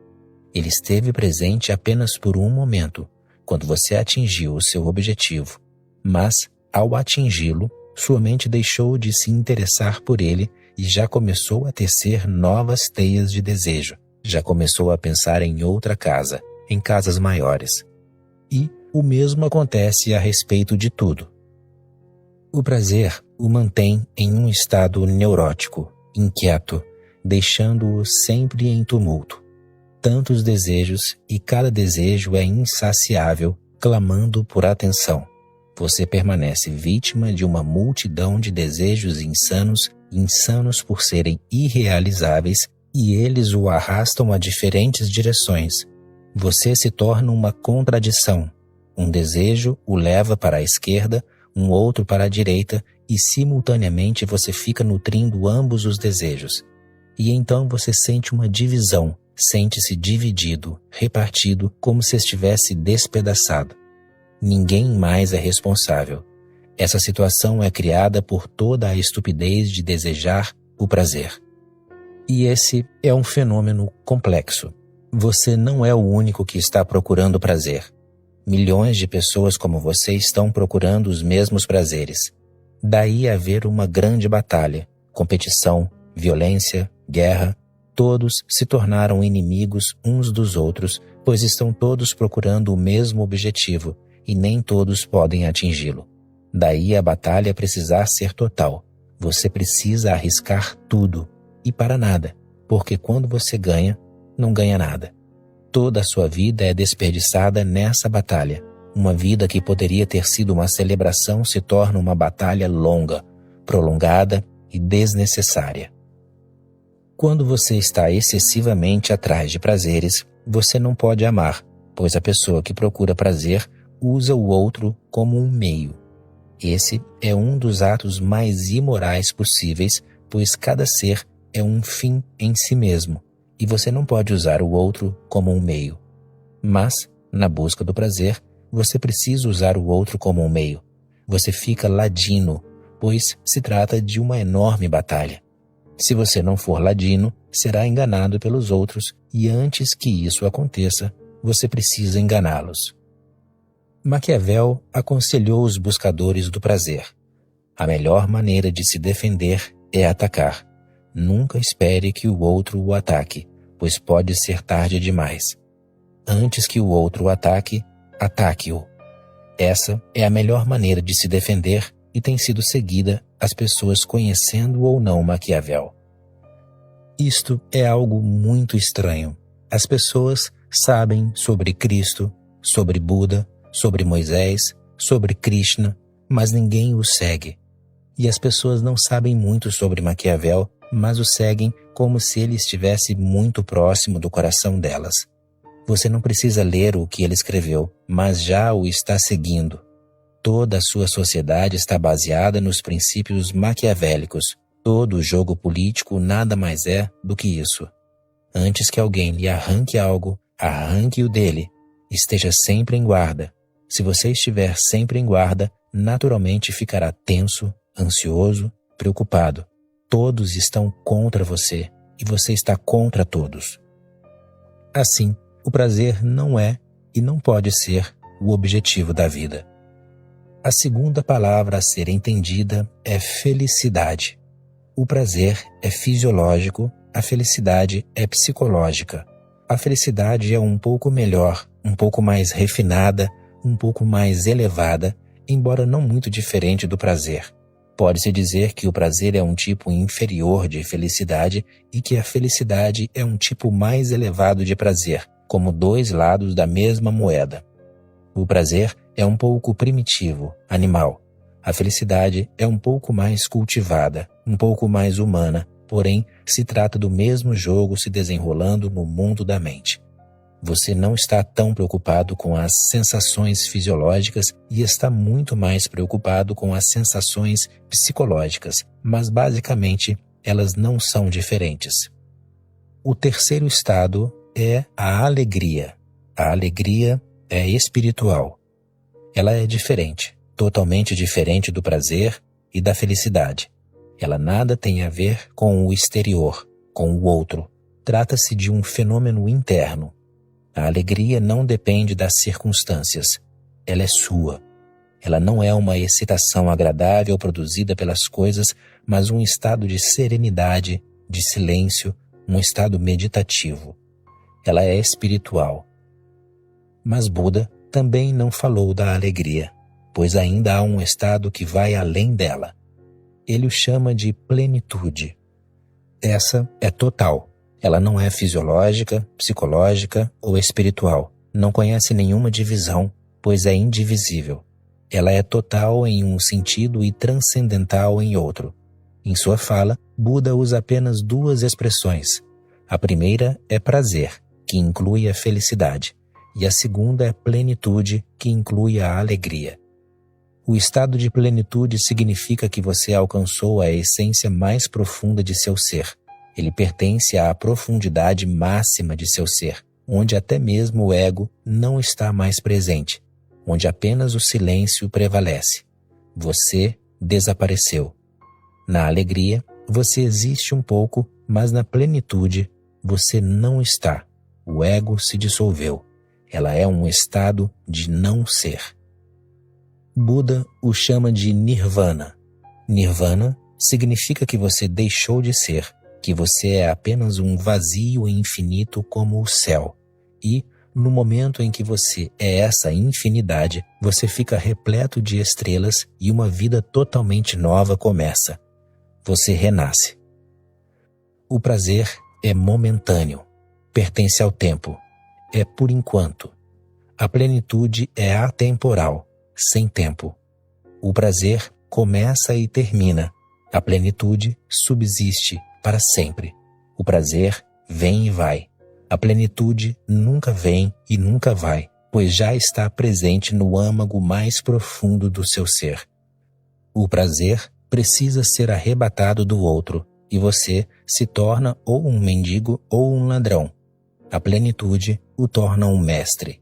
Ele esteve presente apenas por um momento, quando você atingiu o seu objetivo, mas, ao atingi-lo, sua mente deixou de se interessar por ele e já começou a tecer novas teias de desejo, já começou a pensar em outra casa, em casas maiores. E o mesmo acontece a respeito de tudo. O prazer o mantém em um estado neurótico, inquieto, deixando-o sempre em tumulto. Tantos desejos e cada desejo é insaciável, clamando por atenção. Você permanece vítima de uma multidão de desejos insanos, insanos por serem irrealizáveis, e eles o arrastam a diferentes direções. Você se torna uma contradição. Um desejo o leva para a esquerda, um outro para a direita, e simultaneamente você fica nutrindo ambos os desejos. E então você sente uma divisão, sente-se dividido, repartido, como se estivesse despedaçado. Ninguém mais é responsável. Essa situação é criada por toda a estupidez de desejar o prazer. E esse é um fenômeno complexo. Você não é o único que está procurando prazer. Milhões de pessoas como você estão procurando os mesmos prazeres. Daí haver uma grande batalha, competição, violência, guerra. Todos se tornaram inimigos uns dos outros, pois estão todos procurando o mesmo objetivo, e nem todos podem atingi-lo. Daí a batalha precisar ser total. Você precisa arriscar tudo, e para nada, porque quando você ganha, não ganha nada. Toda a sua vida é desperdiçada nessa batalha. Uma vida que poderia ter sido uma celebração se torna uma batalha longa, prolongada e desnecessária. Quando você está excessivamente atrás de prazeres, você não pode amar, pois a pessoa que procura prazer usa o outro como um meio. Esse é um dos atos mais imorais possíveis, pois cada ser é um fim em si mesmo, e você não pode usar o outro como um meio. Mas, na busca do prazer, você precisa usar o outro como um meio. Você fica ladino, pois se trata de uma enorme batalha. Se você não for ladino, será enganado pelos outros, e antes que isso aconteça, você precisa enganá-los. Maquiavel aconselhou os buscadores do prazer. A melhor maneira de se defender é atacar. Nunca espere que o outro o ataque, pois pode ser tarde demais. Antes que o outro o ataque, ataque-o. Essa é a melhor maneira de se defender e tem sido seguida as pessoas conhecendo ou não Maquiavel. Isto é algo muito estranho. As pessoas sabem sobre Cristo, sobre Buda, sobre Moisés, sobre Krishna, mas ninguém o segue. E as pessoas não sabem muito sobre Maquiavel, mas o seguem como se ele estivesse muito próximo do coração delas. Você não precisa ler o que ele escreveu, mas já o está seguindo. Toda a sua sociedade está baseada nos princípios maquiavélicos. Todo o jogo político nada mais é do que isso. Antes que alguém lhe arranque algo, arranque-o dele. Esteja sempre em guarda. Se você estiver sempre em guarda, naturalmente ficará tenso, ansioso, preocupado. Todos estão contra você e você está contra todos. Assim, o prazer não é e não pode ser o objetivo da vida. A segunda palavra a ser entendida é felicidade. O prazer é fisiológico, a felicidade é psicológica. A felicidade é um pouco melhor, um pouco mais refinada, um pouco mais elevada, embora não muito diferente do prazer. Pode-se dizer que o prazer é um tipo inferior de felicidade e que a felicidade é um tipo mais elevado de prazer, como dois lados da mesma moeda. O prazer é um pouco primitivo, animal. A felicidade é um pouco mais cultivada, um pouco mais humana, porém se trata do mesmo jogo se desenrolando no mundo da mente. Você não está tão preocupado com as sensações fisiológicas e está muito mais preocupado com as sensações psicológicas, mas basicamente elas não são diferentes. O terceiro estado é a alegria. A alegria é espiritual. Ela é diferente, totalmente diferente do prazer e da felicidade. Ela nada tem a ver com o exterior, com o outro. Trata-se de um fenômeno interno. A alegria não depende das circunstâncias. Ela é sua. Ela não é uma excitação agradável produzida pelas coisas, mas um estado de serenidade, de silêncio, um estado meditativo. Ela é espiritual. Mas Buda também não falou da alegria, pois ainda há um estado que vai além dela. Ele o chama de plenitude. Essa é total. Ela não é fisiológica, psicológica ou espiritual. Não conhece nenhuma divisão, pois é indivisível. Ela é total em um sentido e transcendental em outro. Em sua fala, Buda usa apenas duas expressões. A primeira é prazer, que inclui a felicidade, e a segunda é plenitude, que inclui a alegria. O estado de plenitude significa que você alcançou a essência mais profunda de seu ser. Ele pertence à profundidade máxima de seu ser, onde até mesmo o ego não está mais presente, onde apenas o silêncio prevalece. Você desapareceu. Na alegria, você existe um pouco, mas na plenitude, você não está. O ego se dissolveu. Ela é um estado de não ser. Buda o chama de Nirvana. Nirvana significa que você deixou de ser, que você é apenas um vazio infinito como o céu. E, no momento em que você é essa infinidade, você fica repleto de estrelas e uma vida totalmente nova começa. Você renasce. O prazer é momentâneo, pertence ao tempo, é por enquanto. A plenitude é atemporal, sem tempo. O prazer começa e termina. A plenitude subsiste para sempre. O prazer vem e vai. A plenitude nunca vem e nunca vai, pois já está presente no âmago mais profundo do seu ser. O prazer precisa ser arrebatado do outro, e você se torna ou um mendigo ou um ladrão. A plenitude o torna um mestre.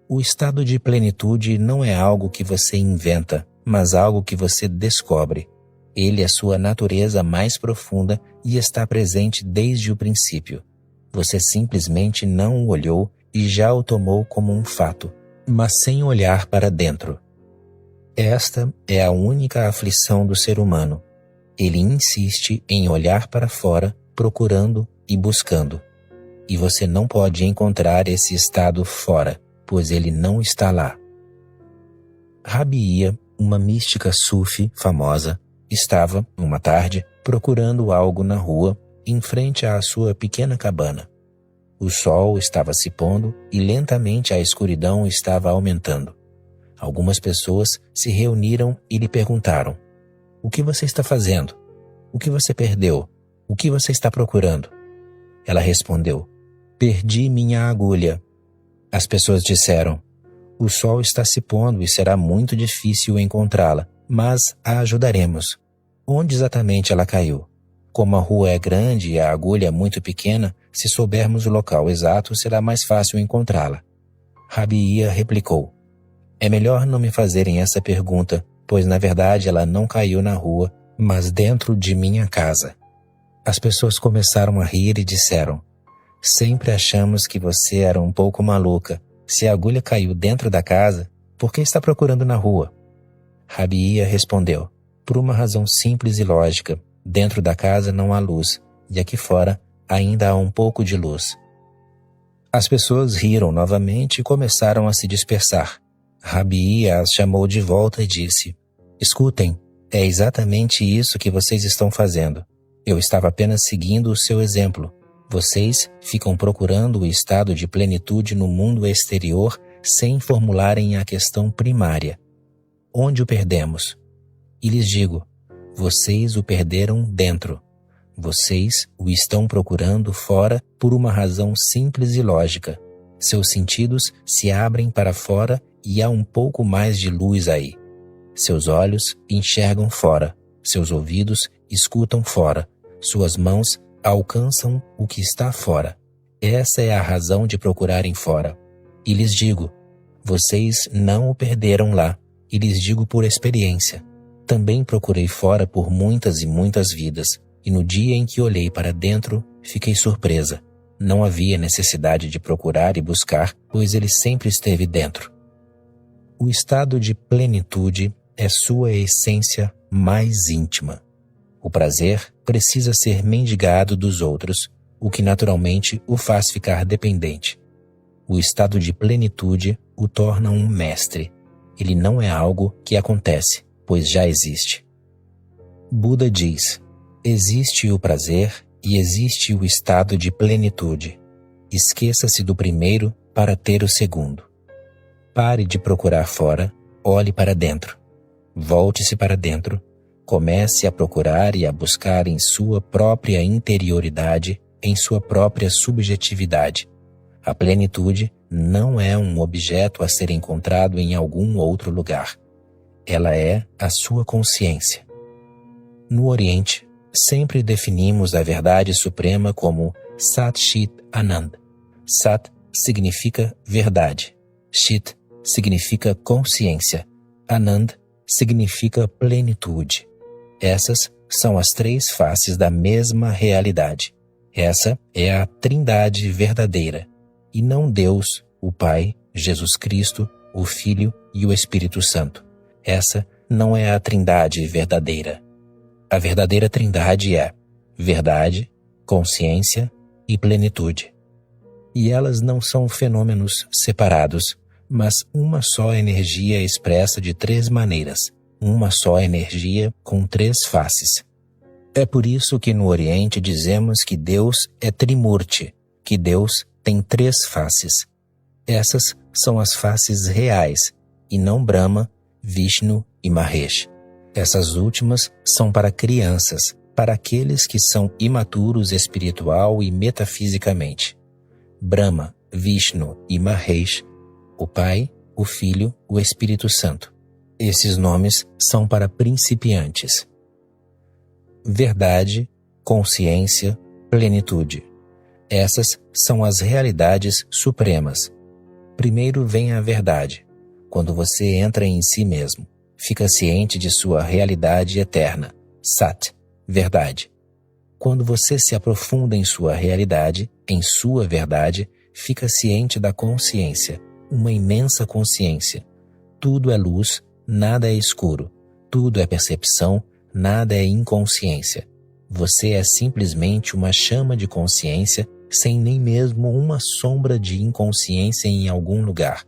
O estado de plenitude não é algo que você inventa, mas algo que você descobre. Ele é sua natureza mais profunda e está presente desde o princípio. Você simplesmente não o olhou e já o tomou como um fato, mas sem olhar para dentro. Esta é a única aflição do ser humano. Ele insiste em olhar para fora, procurando e buscando. E você não pode encontrar esse estado fora, pois ele não está lá. Rabi Ia, uma mística sufi famosa, estava, uma tarde, procurando algo na rua, em frente à sua pequena cabana. O sol estava se pondo e lentamente a escuridão estava aumentando. Algumas pessoas se reuniram e lhe perguntaram: "O que você está fazendo? O que você perdeu? O que você está procurando?" Ela respondeu: "Perdi minha agulha." As pessoas disseram: "O sol está se pondo e será muito difícil encontrá-la, mas a ajudaremos." Onde exatamente ela caiu? Como a rua é grande e a agulha é muito pequena, se soubermos o local exato, será mais fácil encontrá-la. Rabi Ia replicou: "É melhor não me fazerem essa pergunta, pois na verdade ela não caiu na rua, mas dentro de minha casa." As pessoas começaram a rir e disseram: "Sempre achamos que você era um pouco maluca. Se a agulha caiu dentro da casa, Por que está procurando na rua? Rabi respondeu: por uma razão simples e lógica. Dentro da casa não há luz, e aqui fora ainda há um pouco de luz. As pessoas riram novamente e começaram a se dispersar. Rabi as chamou de volta e disse: escutem, é exatamente isso que vocês estão fazendo. Eu estava apenas seguindo o seu exemplo. Vocês ficam procurando o estado de plenitude no mundo exterior sem formularem a questão primária. Onde o perdemos? E lhes digo, vocês o perderam dentro. Vocês o estão procurando fora por uma razão simples e lógica. Seus sentidos se abrem para fora e há um pouco mais de luz aí. Seus olhos enxergam fora, seus ouvidos escutam fora, suas mãos alcançam o que está fora. Essa é a razão de procurarem fora. E lhes digo, vocês não o perderam lá, e lhes digo por experiência. Também procurei fora por muitas e muitas vidas, e no dia em que olhei para dentro, fiquei surpresa. Não havia necessidade de procurar e buscar, pois ele sempre esteve dentro. O estado de plenitude é sua essência mais íntima. O prazer precisa ser mendigado dos outros, o que naturalmente o faz ficar dependente. O estado de plenitude o torna um mestre. Ele não é algo que acontece, pois já existe. Buda diz: existe o prazer e existe o estado de plenitude. Esqueça-se do primeiro para ter o segundo. Pare de procurar fora, olhe para dentro. Volte-se para dentro. Comece a procurar e a buscar em sua própria interioridade, em sua própria subjetividade. A plenitude não é um objeto a ser encontrado em algum outro lugar. Ela é a sua consciência. No Oriente, sempre definimos a verdade suprema como Sat Chit Anand. Sat significa verdade. Chit significa consciência. Anand significa plenitude. Essas são as três faces da mesma realidade. Essa é a Trindade verdadeira, e não Deus, o Pai, Jesus Cristo, o Filho e o Espírito Santo. Essa não é a Trindade verdadeira. A verdadeira Trindade é verdade, consciência e plenitude. E elas não são fenômenos separados, mas uma só energia expressa de três maneiras, uma só energia com três faces. É por isso que no Oriente dizemos que Deus é Trimurti, que Deus tem três faces. Essas são as faces reais, e não Brahma, Vishnu e Mahesh. Essas últimas são para crianças, para aqueles que são imaturos espiritual e metafisicamente. Brahma, Vishnu e Mahesh, o Pai, o Filho, o Espírito Santo. Esses nomes são para principiantes. Verdade, consciência, plenitude. Essas são as realidades supremas. Primeiro vem a verdade. Quando você entra em si mesmo, fica ciente de sua realidade eterna, Sat, verdade. Quando você se aprofunda em sua realidade, em sua verdade, fica ciente da consciência, uma imensa consciência. Tudo é luz, nada é escuro. Tudo é percepção, nada é inconsciência. Você é simplesmente uma chama de consciência sem nem mesmo uma sombra de inconsciência em algum lugar.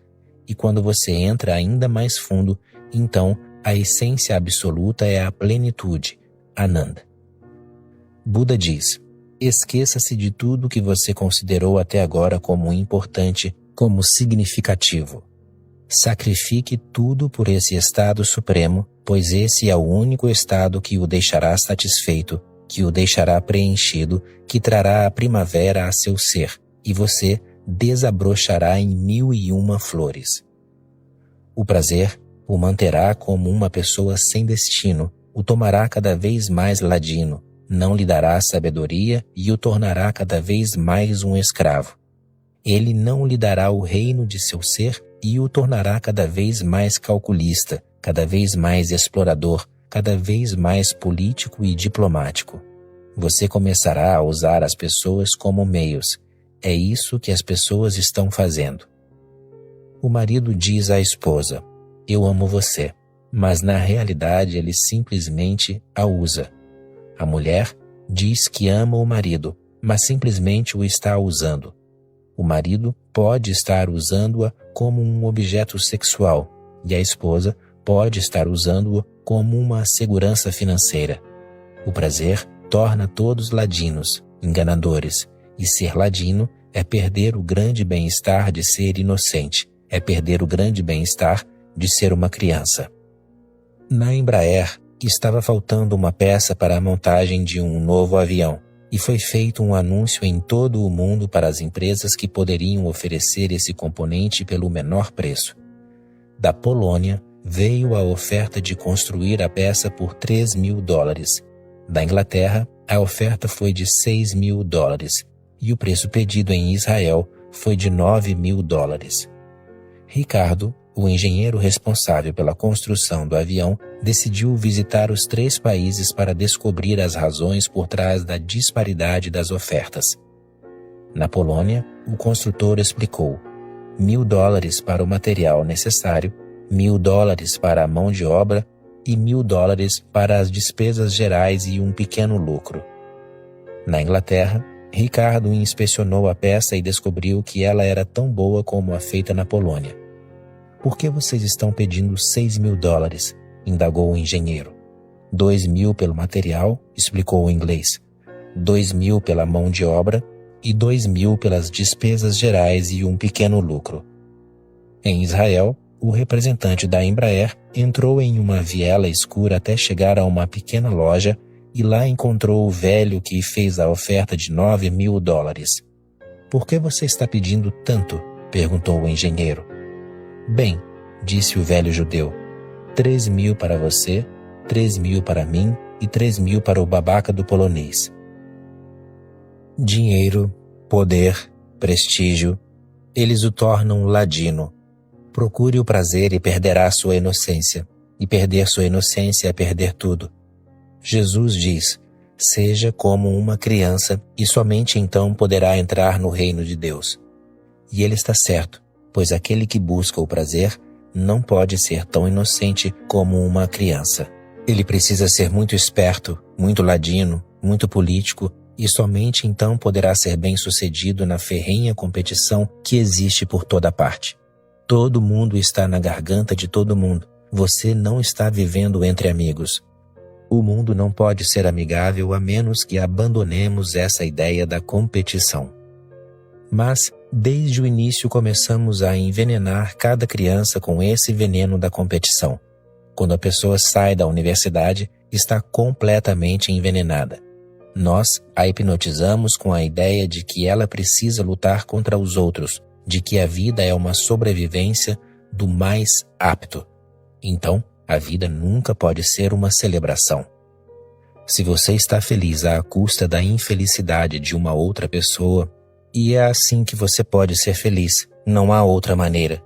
E quando você entra ainda mais fundo, então a essência absoluta é a plenitude, Ananda. Buda diz: esqueça-se de tudo que você considerou até agora como importante, como significativo. Sacrifique tudo por esse estado supremo, pois esse é o único estado que o deixará satisfeito, que o deixará preenchido, que trará a primavera a seu ser, e você desabrochará em 1001 flores. O prazer o manterá como uma pessoa sem destino, o tomará cada vez mais ladino, não lhe dará sabedoria e o tornará cada vez mais um escravo. Ele não lhe dará o reino de seu ser e o tornará cada vez mais calculista, cada vez mais explorador, cada vez mais político e diplomático. Você começará a usar as pessoas como meios. É isso que as pessoas estão fazendo. O marido diz à esposa: eu amo você, mas na realidade ele simplesmente a usa. A mulher diz que ama o marido, mas simplesmente o está usando. O marido pode estar usando-a como um objeto sexual e a esposa pode estar usando-o como uma segurança financeira. O prazer torna todos ladinos, enganadores, e ser ladino é perder o grande bem-estar de ser inocente, é perder o grande bem-estar de ser uma criança. Na Embraer, estava faltando uma peça para a montagem de um novo avião, e foi feito um anúncio em todo o mundo para as empresas que poderiam oferecer esse componente pelo menor preço. Da Polônia, veio a oferta de construir a peça por $3.000. Da Inglaterra, a oferta foi de $6.000, e o preço pedido em Israel foi de $9.000. Ricardo, o engenheiro responsável pela construção do avião, decidiu visitar os 3 países para descobrir as razões por trás da disparidade das ofertas. Na Polônia, o construtor explicou: $1.000 para o material necessário, $1.000 para a mão de obra e $1.000 para as despesas gerais e um pequeno lucro. Na Inglaterra, Ricardo inspecionou a peça e descobriu que ela era tão boa como a feita na Polônia. Por que vocês estão pedindo $6.000? Indagou o engenheiro. 2.000 pelo material, explicou o inglês. 2.000 pela mão de obra e 2.000 pelas despesas gerais e um pequeno lucro. Em Israel, o representante da Embraer entrou em uma viela escura até chegar a uma pequena loja e lá encontrou o velho que fez a oferta de $9.000. Por que você está pedindo tanto? Perguntou o engenheiro. Bem, disse o velho judeu, 3.000 para você, 3.000 para mim e 3.000 para o babaca do polonês. Dinheiro, poder, prestígio, eles o tornam ladino. Procure o prazer e perderá sua inocência, e perder sua inocência é perder tudo. Jesus diz, seja como uma criança e somente então poderá entrar no reino de Deus. E ele está certo, pois aquele que busca o prazer não pode ser tão inocente como uma criança. Ele precisa ser muito esperto, muito ladino, muito político, e somente então poderá ser bem-sucedido na ferrenha competição que existe por toda parte. Todo mundo está na garganta de todo mundo. Você não está vivendo entre amigos. O mundo não pode ser amigável a menos que abandonemos essa ideia da competição. Mas, desde o início começamos a envenenar cada criança com esse veneno da competição. Quando a pessoa sai da universidade, está completamente envenenada. Nós a hipnotizamos com a ideia de que ela precisa lutar contra os outros, de que a vida é uma sobrevivência do mais apto. Então, a vida nunca pode ser uma celebração. Se você está feliz à custa da infelicidade de uma outra pessoa, e é assim que você pode ser feliz, não há outra maneira.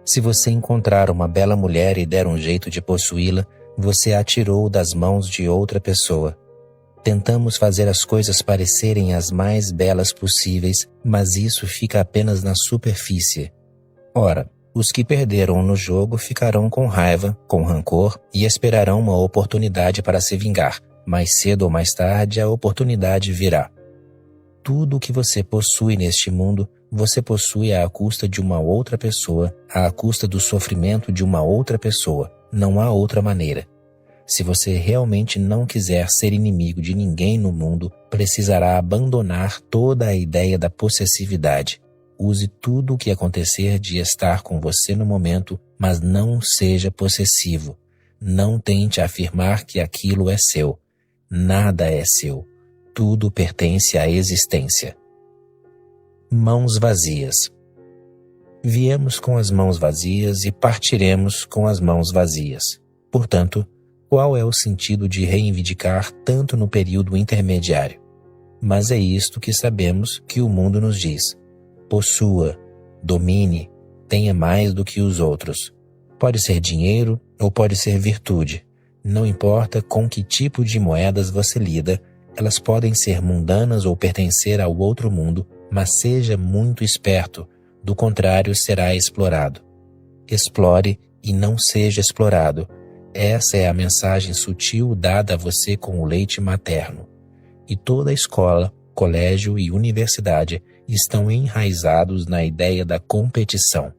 Se você encontrar uma bela mulher e der um jeito de possuí-la, você a tirou das mãos de outra pessoa. Tentamos fazer as coisas parecerem as mais belas possíveis, mas isso fica apenas na superfície. Ora, os que perderam no jogo ficarão com raiva, com rancor e esperarão uma oportunidade para se vingar. Mais cedo ou mais tarde, a oportunidade virá. Tudo o que você possui neste mundo, você possui à custa de uma outra pessoa, à custa do sofrimento de uma outra pessoa. Não há outra maneira. Se você realmente não quiser ser inimigo de ninguém no mundo, precisará abandonar toda a ideia da possessividade. Use tudo o que acontecer de estar com você no momento, mas não seja possessivo. Não tente afirmar que aquilo é seu. Nada é seu. Tudo pertence à existência. Mãos vazias. Viemos com as mãos vazias e partiremos com as mãos vazias. Portanto, qual é o sentido de reivindicar tanto no período intermediário? Mas é isto que sabemos que o mundo nos diz. Possua, domine, tenha mais do que os outros. Pode ser dinheiro ou pode ser virtude. Não importa com que tipo de moedas você lida, elas podem ser mundanas ou pertencer ao outro mundo, mas seja muito esperto, do contrário será explorado. Explore e não seja explorado. Essa é a mensagem sutil dada a você com o leite materno. E toda a escola, colégio e universidade estão enraizados na ideia da competição.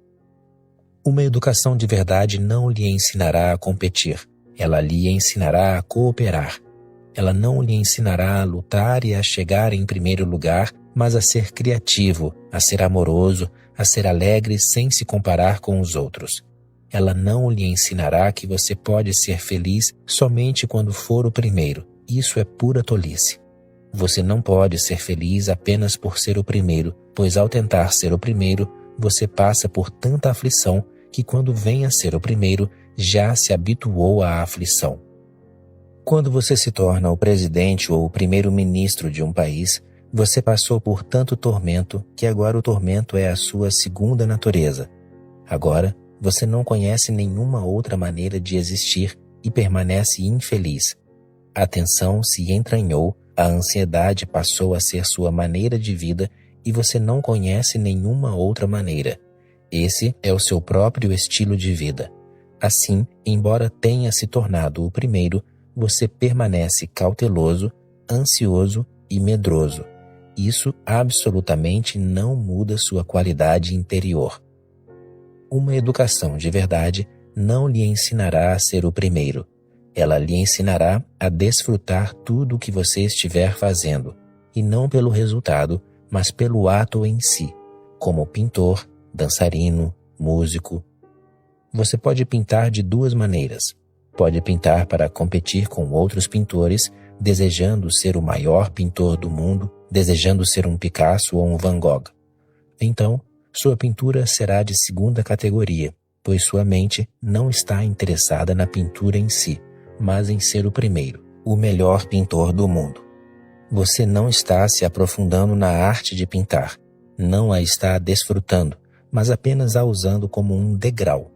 Uma educação de verdade não lhe ensinará a competir. Ela lhe ensinará a cooperar. Ela não lhe ensinará a lutar e a chegar em primeiro lugar, mas a ser criativo, a ser amoroso, a ser alegre sem se comparar com os outros. Ela não lhe ensinará que você pode ser feliz somente quando for o primeiro. Isso é pura tolice. Você não pode ser feliz apenas por ser o primeiro, pois ao tentar ser o primeiro, você passa por tanta aflição que quando vem a ser o primeiro, já se habituou à aflição. Quando você se torna o presidente ou o primeiro-ministro de um país, você passou por tanto tormento que agora o tormento é a sua segunda natureza. Agora, você não conhece nenhuma outra maneira de existir e permanece infeliz. A tensão se entranhou, a ansiedade passou a ser sua maneira de vida e você não conhece nenhuma outra maneira. Esse é o seu próprio estilo de vida. Assim, embora tenha se tornado o primeiro, você permanece cauteloso, ansioso e medroso. Isso absolutamente não muda sua qualidade interior. Uma educação de verdade não lhe ensinará a ser o primeiro. Ela lhe ensinará a desfrutar tudo o que você estiver fazendo, e não pelo resultado, mas pelo ato em si, como pintor, dançarino, músico. Você pode pintar de duas maneiras. Pode pintar para competir com outros pintores, desejando ser o maior pintor do mundo, desejando ser um Picasso ou um Van Gogh. Então, sua pintura será de segunda categoria, pois sua mente não está interessada na pintura em si, mas em ser o primeiro, o melhor pintor do mundo. Você não está se aprofundando na arte de pintar, não a está desfrutando, mas apenas a usando como um degrau.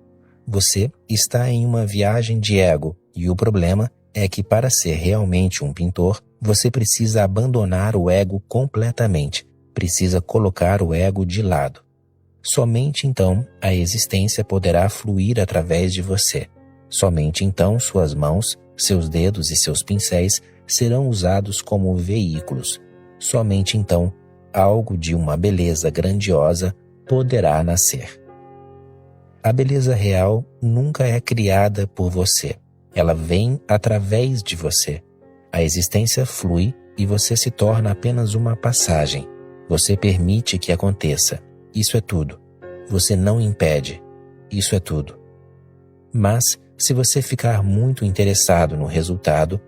Você está em uma viagem de ego, e o problema é que para ser realmente um pintor, você precisa abandonar o ego completamente, precisa colocar o ego de lado. Somente então a existência poderá fluir através de você. Somente então suas mãos, seus dedos e seus pincéis serão usados como veículos. Somente então algo de uma beleza grandiosa poderá nascer. A beleza real nunca é criada por você. Ela vem através de você. A existência flui e você se torna apenas uma passagem. Você permite que aconteça. Isso é tudo. Você não impede. Isso é tudo. Mas, se você ficar muito interessado no resultado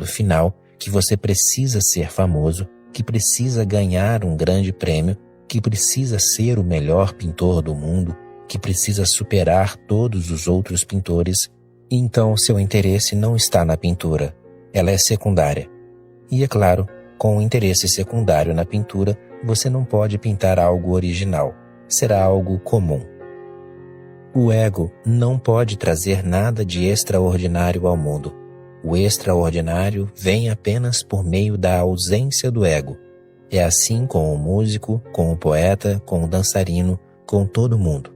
final, que você precisa ser famoso, que precisa ganhar um grande prêmio, que precisa ser o melhor pintor do mundo, que precisa superar todos os outros pintores, então seu interesse não está na pintura. Ela é secundária. E é claro, com o interesse secundário na pintura, você não pode pintar algo original. Será algo comum. O ego não pode trazer nada de extraordinário ao mundo. O extraordinário vem apenas por meio da ausência do ego. É assim com o músico, com o poeta, com o dançarino, com todo mundo.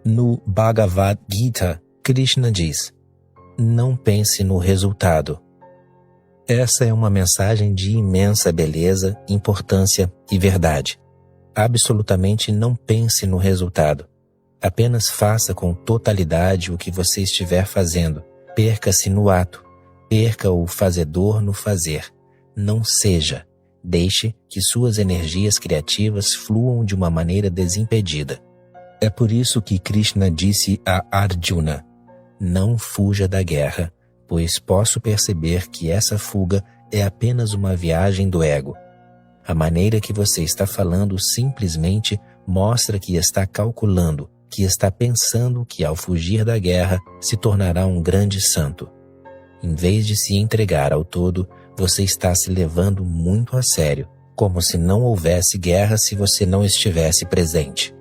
No Bhagavad Gita, Krishna diz: não pense no resultado. Essa é uma mensagem de imensa beleza, importância e verdade. Absolutamente não pense no resultado. Apenas faça com totalidade o que você estiver fazendo. Perca-se no ato. Perca o fazedor no fazer. Não seja. Deixe que suas energias criativas fluam de uma maneira desimpedida. É por isso que Krishna disse a Arjuna: não fuja da guerra, pois posso perceber que essa fuga é apenas uma viagem do ego. A maneira que você está falando simplesmente mostra que está calculando, que está pensando que ao fugir da guerra se tornará um grande santo. Em vez de se entregar ao todo, você está se levando muito a sério, como se não houvesse guerra se você não estivesse presente.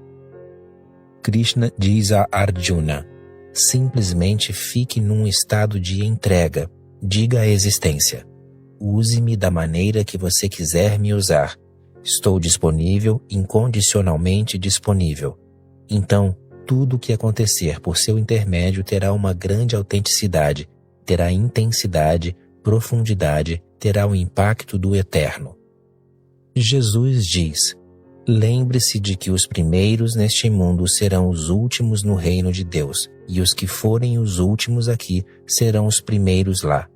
Krishna diz a Arjuna: simplesmente fique num estado de entrega. Diga à existência: use-me da maneira que você quiser me usar. Estou disponível, incondicionalmente disponível. Então, Tudo o que acontecer por seu intermédio terá uma grande autenticidade, terá intensidade, profundidade, terá o impacto do eterno. Jesus diz: lembre-se de que os primeiros neste mundo serão os últimos no reino de Deus, e os que forem os últimos aqui serão os primeiros lá.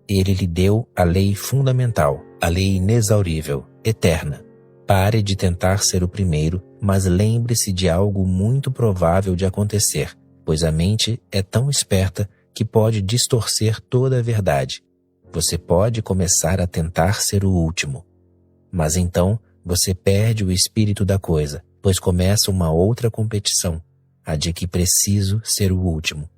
Ele lhe deu a lei fundamental, a lei inexaurível, eterna. Pare de tentar ser o primeiro, mas lembre-se de algo muito provável de acontecer, pois a mente é tão esperta que pode distorcer toda a verdade. Você pode começar a tentar ser o último. Mas então você perde o espírito da coisa, pois começa uma outra competição, a de que preciso ser o último.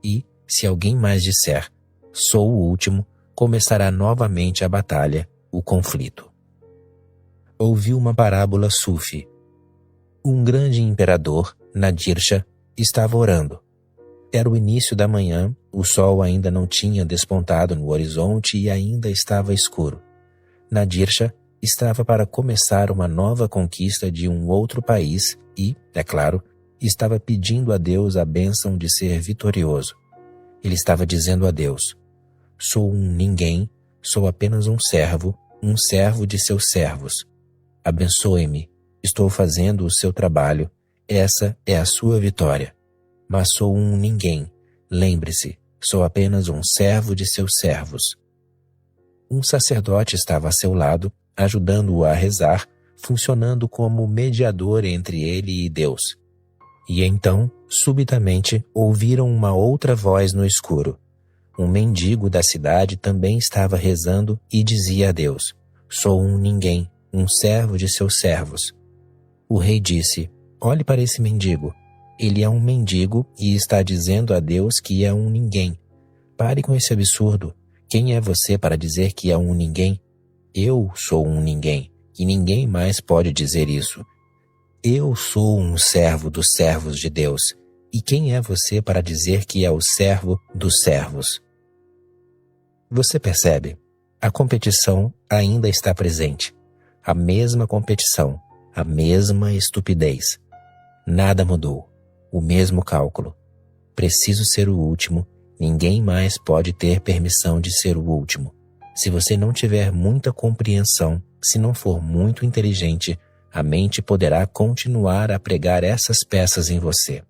E, se alguém mais disser, sou o último, começará novamente a batalha, o conflito. Ouvi uma parábola sufi. Um grande imperador, Nadir Shah, estava orando. Era o início da manhã, o sol ainda não tinha despontado no horizonte e ainda estava escuro. Nadir Shah estava para começar uma nova conquista de um outro país e, é claro, estava pedindo a Deus a bênção de ser vitorioso. Ele estava dizendo a Deus: sou um ninguém, sou apenas um servo de seus servos. Abençoe-me, estou fazendo o seu trabalho, essa é a sua vitória. Mas sou um ninguém, lembre-se, sou apenas um servo de seus servos. Um sacerdote estava a seu lado, ajudando-o a rezar, funcionando como mediador entre ele e Deus. E então, subitamente, ouviram uma outra voz no escuro. Um mendigo da cidade também estava rezando e dizia a Deus: sou um ninguém, um servo de seus servos. O rei disse: olhe para esse mendigo. Ele é um mendigo e está dizendo a Deus que é um ninguém. Pare com esse absurdo. Quem é você para dizer que é um ninguém? Eu sou um ninguém, e ninguém mais pode dizer isso. Eu sou um servo dos servos de Deus. E quem é você para dizer que é o servo dos servos? Você percebe? A competição ainda está presente. A mesma competição, a mesma estupidez. Nada mudou. O mesmo cálculo. Preciso ser o último, ninguém mais pode ter permissão de ser o último. Se você não tiver muita compreensão, se não for muito inteligente, a mente poderá continuar a pregar essas peças em você.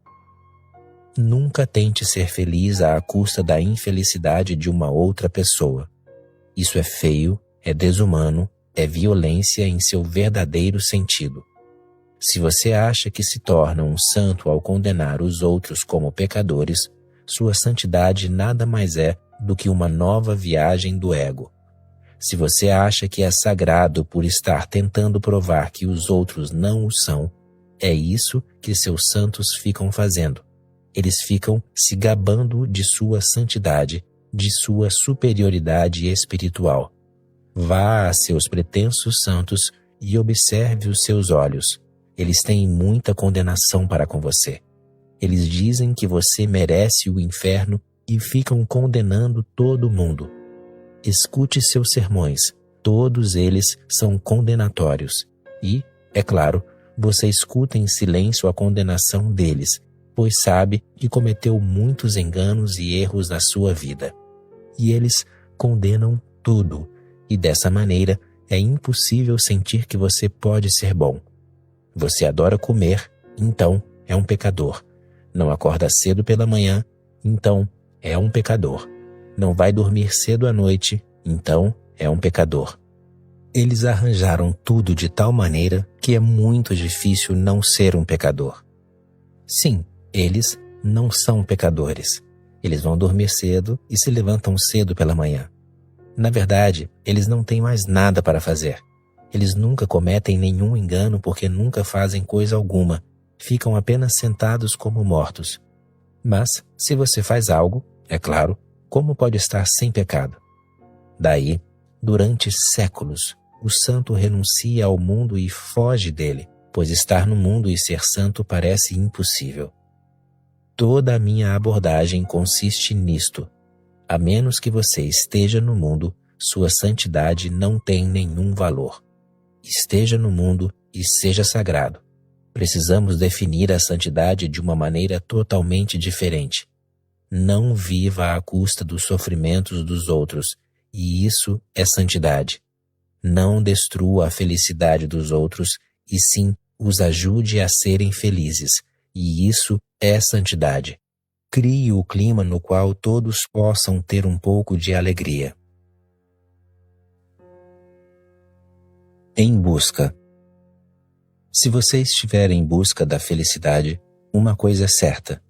Nunca tente ser feliz à custa da infelicidade de uma outra pessoa. Isso é feio, é desumano, é violência em seu verdadeiro sentido. Se você acha que se torna um santo ao condenar os outros como pecadores, sua santidade nada mais é do que uma nova viagem do ego. Se você acha que é sagrado por estar tentando provar que os outros não o são, é isso que seus santos ficam fazendo. Eles ficam se gabando de sua santidade, de sua superioridade espiritual. Vá a seus pretensos santos e observe os seus olhos. Eles têm muita condenação para com você. Eles dizem que você merece o inferno e ficam condenando todo mundo. Escute seus sermões, todos eles são condenatórios. E, é claro, você escuta em silêncio a condenação deles, pois sabe que cometeu muitos enganos e erros na sua vida. E eles condenam tudo. E dessa maneira é impossível sentir que você pode ser bom. Você adora comer, então é um pecador. Não acorda cedo pela manhã, então é um pecador. Não vai dormir cedo à noite, então é um pecador. Eles arranjaram tudo de tal maneira que é muito difícil não ser um pecador. Sim, eles não são pecadores. Eles vão dormir cedo e se levantam cedo pela manhã. Na verdade, eles não têm mais nada para fazer. Eles nunca cometem nenhum engano porque nunca fazem coisa alguma. Ficam apenas sentados como mortos. Mas, se você faz algo, é claro, como pode estar sem pecado? Daí, durante séculos, o santo renuncia ao mundo e foge dele, pois estar no mundo e ser santo parece impossível. Toda a minha abordagem consiste nisto. A menos que você esteja no mundo, sua santidade não tem nenhum valor. Esteja no mundo e seja sagrado. precisamos definir a santidade de uma maneira totalmente diferente. Não viva à custa dos sofrimentos dos outros, e isso é santidade. Não destrua a felicidade dos outros, e sim os ajude a serem felizes, e isso é santidade. Crie o clima no qual todos possam ter um pouco de alegria. Em busca. Se você estiver em busca da felicidade, uma coisa é certa: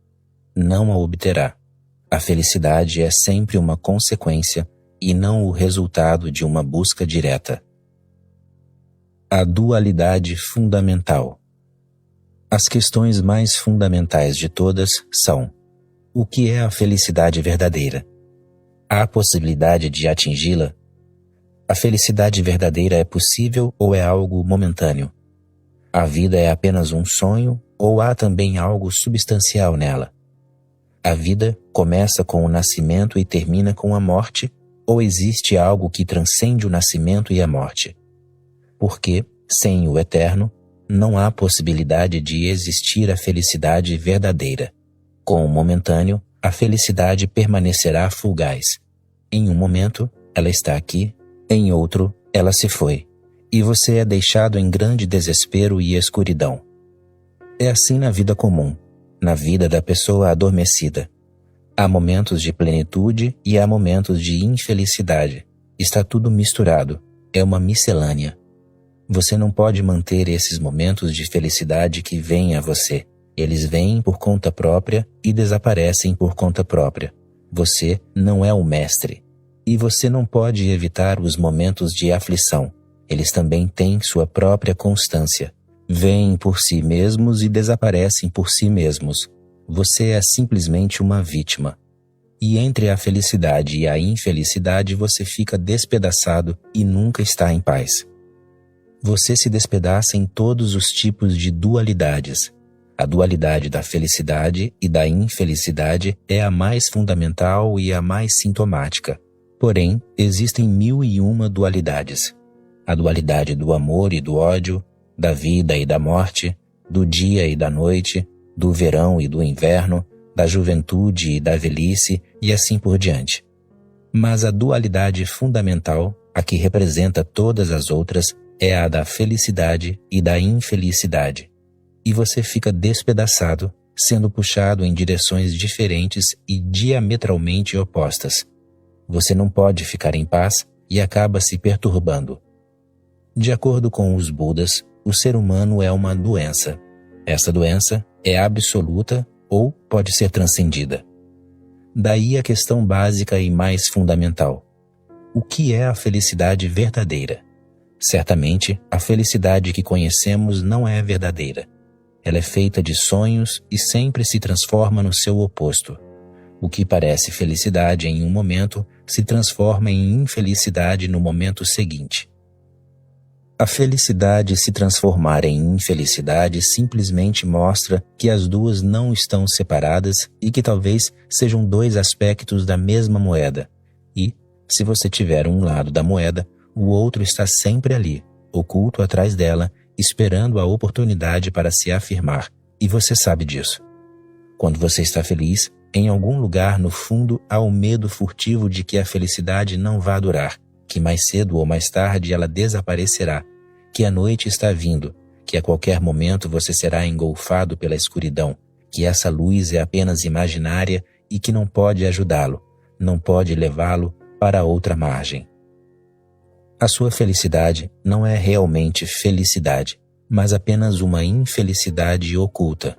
não a obterá. A felicidade é sempre uma consequência e não o resultado de uma busca direta. A dualidade fundamental. As questões mais fundamentais de todas são: o que é a felicidade verdadeira? Há possibilidade de atingi-la? A felicidade verdadeira é possível ou é algo momentâneo? A vida é apenas um sonho ou há também algo substancial nela? A vida começa com o nascimento e termina com a morte, ou existe algo que transcende o nascimento e a morte? Porque, sem o eterno, não há possibilidade de existir a felicidade verdadeira. Com o momentâneo, a felicidade permanecerá fugaz. Em um momento, ela está aqui, em outro, ela se foi, e você é deixado em grande desespero e escuridão. É assim na vida comum, na vida da pessoa adormecida. Há momentos de plenitude e há momentos de infelicidade. Está tudo misturado, é uma miscelânea. Você não pode manter esses momentos de felicidade que vêm a você. Eles vêm por conta própria e desaparecem por conta própria. Você não é o mestre. E você não pode evitar os momentos de aflição. Eles também têm sua própria constância. Vêm por si mesmos e desaparecem por si mesmos. Você é simplesmente uma vítima. E entre a felicidade e a infelicidade você fica despedaçado e nunca está em paz. Você se despedaça em todos os tipos de dualidades. A dualidade da felicidade e da infelicidade é a mais fundamental e a mais sintomática. Porém, existem 1001 dualidades. A dualidade do amor e do ódio, da vida e da morte, do dia e da noite, do verão e do inverno, da juventude e da velhice e assim por diante. Mas a dualidade fundamental, a que representa todas as outras, é a da felicidade e da infelicidade. E você fica despedaçado, sendo puxado em direções diferentes e diametralmente opostas. Você não pode ficar em paz e acaba se perturbando. De acordo com os Budas, o ser humano é uma doença. Essa doença é absoluta ou pode ser transcendida. Daí a questão básica e mais fundamental: o que é a felicidade verdadeira? Certamente, a felicidade que conhecemos não é verdadeira. Ela é feita de sonhos e sempre se transforma no seu oposto. O que parece felicidade em um momento se transforma em infelicidade no momento seguinte. A felicidade se transformar em infelicidade simplesmente mostra que as duas não estão separadas e que talvez sejam dois aspectos da mesma moeda. E, se você tiver um lado da moeda, o outro está sempre ali, oculto atrás dela, esperando a oportunidade para se afirmar, e você sabe disso. Quando você está feliz, em algum lugar no fundo há o medo furtivo de que a felicidade não vá durar, que mais cedo ou mais tarde ela desaparecerá, que a noite está vindo, que a qualquer momento você será engolfado pela escuridão, que essa luz é apenas imaginária e que não pode ajudá-lo, não pode levá-lo para outra margem. A sua felicidade não é realmente felicidade, mas apenas uma infelicidade oculta.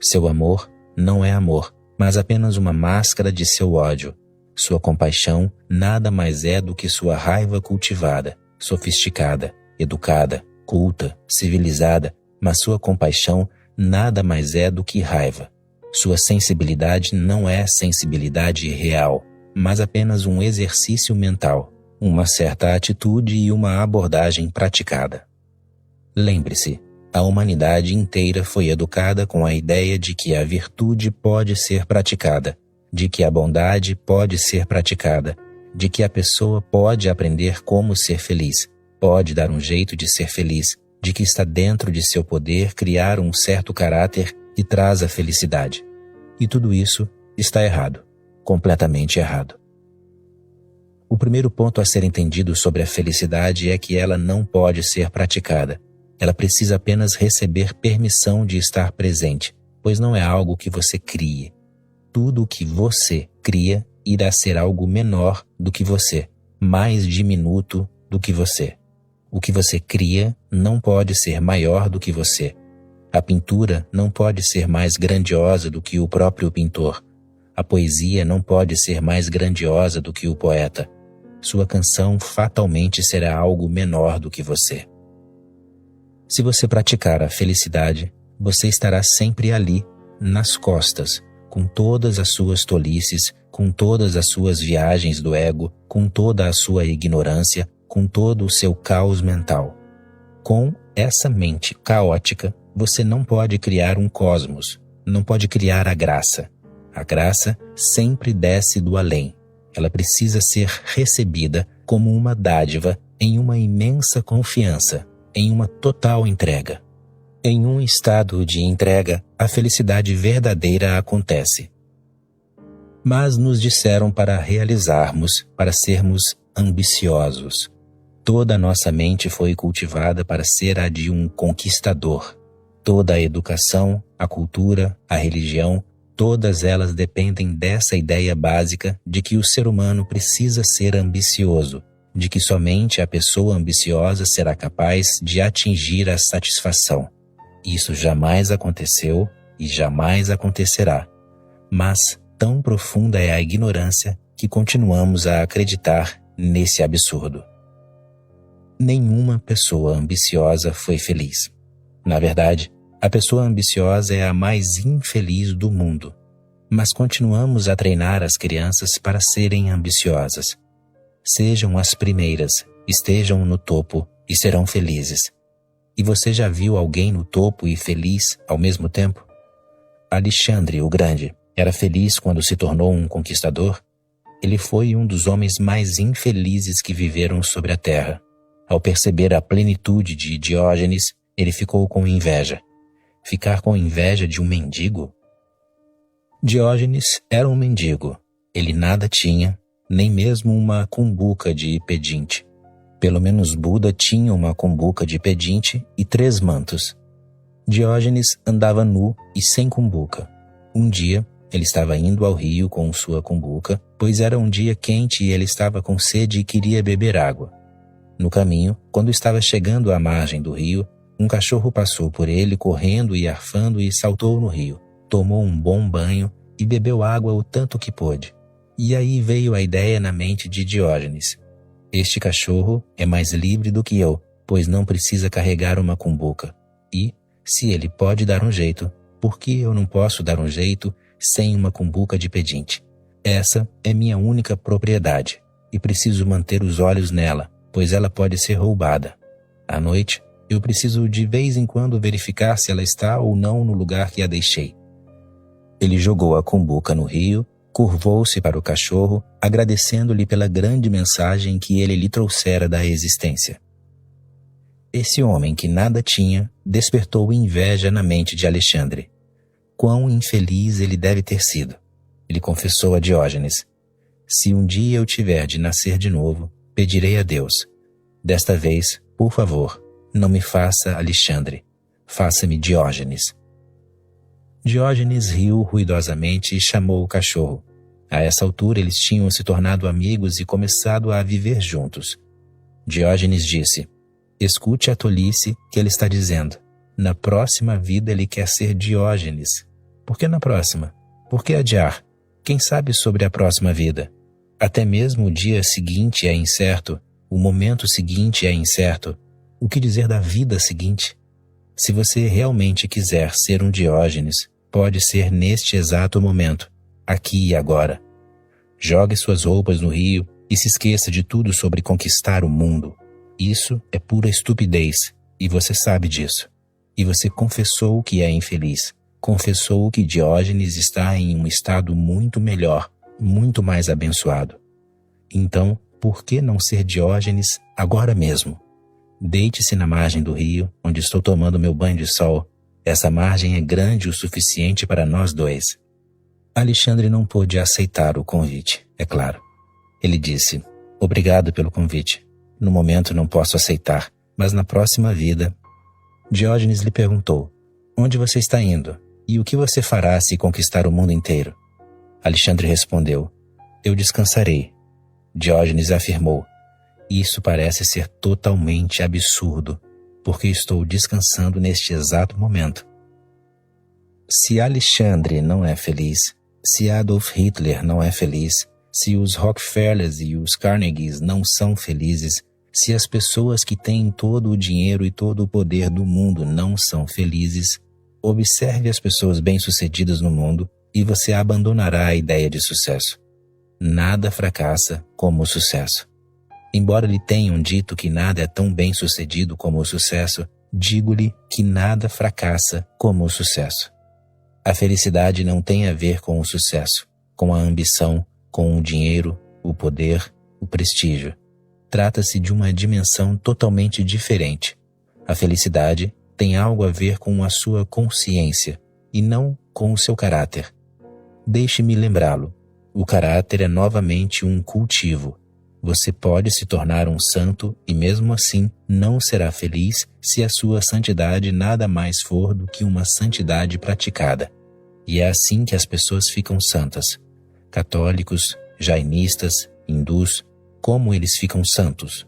Seu amor não é amor, mas apenas uma máscara de seu ódio. Sua compaixão nada mais é do que sua raiva cultivada, sofisticada, educada, culta, civilizada, mas sua compaixão nada mais é do que raiva. Sua sensibilidade não é sensibilidade real, mas apenas um exercício mental, uma certa atitude e uma abordagem praticada. Lembre-se, a humanidade inteira foi educada com a ideia de que a virtude pode ser praticada, de que a bondade pode ser praticada, de que a pessoa pode aprender como ser feliz, pode dar um jeito de ser feliz, de que está dentro de seu poder criar um certo caráter que traz a felicidade. E tudo isso está errado, completamente errado. O primeiro ponto a ser entendido sobre a felicidade é que ela não pode ser praticada. Ela precisa apenas receber permissão de estar presente, pois não é algo que você crie. Tudo o que você cria irá ser algo menor do que você, mais diminuto do que você. O que você cria não pode ser maior do que você. A pintura não pode ser mais grandiosa do que o próprio pintor. A poesia não pode ser mais grandiosa do que o poeta. Sua canção fatalmente será algo menor do que você. Se você praticar a felicidade, você estará sempre ali, nas costas, com todas as suas tolices, com todas as suas viagens do ego, com toda a sua ignorância, com todo o seu caos mental. Com essa mente caótica, você não pode criar um cosmos, não pode criar a graça. A graça sempre desce do além. Ela precisa ser recebida como uma dádiva em uma imensa confiança, em uma total entrega. Em um estado de entrega, a felicidade verdadeira acontece. Mas nos disseram para realizarmos, para sermos ambiciosos. Toda a nossa mente foi cultivada para ser a de um conquistador. Toda a educação, a cultura, a religião, todas elas dependem dessa ideia básica de que o ser humano precisa ser ambicioso, de que somente a pessoa ambiciosa será capaz de atingir a satisfação. Isso jamais aconteceu e jamais acontecerá. Mas tão profunda é a ignorância que continuamos a acreditar nesse absurdo. Nenhuma pessoa ambiciosa foi feliz. Na verdade, a pessoa ambiciosa é a mais infeliz do mundo. Mas continuamos a treinar as crianças para serem ambiciosas. Sejam as primeiras, estejam no topo e serão felizes. E você já viu alguém no topo e feliz ao mesmo tempo? Alexandre o Grande era feliz quando se tornou um conquistador? Ele foi um dos homens mais infelizes que viveram sobre a terra. Ao perceber a plenitude de Diógenes, ele ficou com inveja. Ficar com inveja de um mendigo? Diógenes era um mendigo. Ele nada tinha, nem mesmo uma cumbuca de pedinte. Pelo menos Buda tinha uma cumbuca de pedinte e 3 mantos. Diógenes andava nu e sem cumbuca. Um dia, ele estava indo ao rio com sua cumbuca, pois era um dia quente e ele estava com sede e queria beber água. No caminho, quando estava chegando à margem do rio, um cachorro passou por ele correndo e arfando e saltou no rio. Tomou um bom banho e bebeu água o tanto que pôde. E aí veio a ideia na mente de Diógenes. Este cachorro é mais livre do que eu, pois não precisa carregar uma cumbuca. E, se ele pode dar um jeito, por que eu não posso dar um jeito sem uma cumbuca de pedinte? Essa é minha única propriedade, e preciso manter os olhos nela, pois ela pode ser roubada. À noite, eu preciso de vez em quando verificar se ela está ou não no lugar que a deixei. Ele jogou a cumbuca no rio, curvou-se para o cachorro, agradecendo-lhe pela grande mensagem que ele lhe trouxera da existência. Esse homem que nada tinha despertou inveja na mente de Alexandre. Quão infeliz ele deve ter sido. Ele confessou a Diógenes: se um dia eu tiver de nascer de novo, pedirei a Deus. Desta vez, por favor, não me faça Alexandre, faça-me Diógenes. Diógenes riu ruidosamente e chamou o cachorro. A essa altura eles tinham se tornado amigos e começado a viver juntos. Diógenes disse: escute a tolice que ele está dizendo. Na próxima vida ele quer ser Diógenes. Por que na próxima? Por que adiar? Quem sabe sobre a próxima vida? Até mesmo o dia seguinte é incerto, o momento seguinte é incerto. O que dizer da vida seguinte? Se você realmente quiser ser um Diógenes, pode ser neste exato momento, aqui e agora. Jogue suas roupas no rio e se esqueça de tudo sobre conquistar o mundo. Isso é pura estupidez, e você sabe disso. E você confessou que é infeliz. Confessou que Diógenes está em um estado muito melhor, muito mais abençoado. Então, por que não ser Diógenes agora mesmo? Deite-se na margem do rio, onde estou tomando meu banho de sol. Essa margem é grande o suficiente para nós dois. Alexandre não pôde aceitar o convite, é claro. Ele disse, obrigado pelo convite. No momento não posso aceitar, mas na próxima vida... Diógenes lhe perguntou, onde você está indo? E o que você fará se conquistar o mundo inteiro? Alexandre respondeu, eu descansarei. Diógenes afirmou, isso parece ser totalmente absurdo, porque estou descansando neste exato momento. Se Alexandre não é feliz, se Adolf Hitler não é feliz, se os Rockefellers e os Carnegies não são felizes, se as pessoas que têm todo o dinheiro e todo o poder do mundo não são felizes, observe as pessoas bem-sucedidas no mundo e você abandonará a ideia de sucesso. Nada fracassa como o sucesso. Embora lhe tenham dito que nada é tão bem-sucedido como o sucesso, digo-lhe que nada fracassa como o sucesso. A felicidade não tem a ver com o sucesso, com a ambição, com o dinheiro, o poder, o prestígio. Trata-se de uma dimensão totalmente diferente. A felicidade tem algo a ver com a sua consciência e não com o seu caráter. Deixe-me lembrá-lo. O caráter é novamente um cultivo. Você pode se tornar um santo e mesmo assim não será feliz se a sua santidade nada mais for do que uma santidade praticada. E é assim que as pessoas ficam santas. Católicos, jainistas, hindus, como eles ficam santos?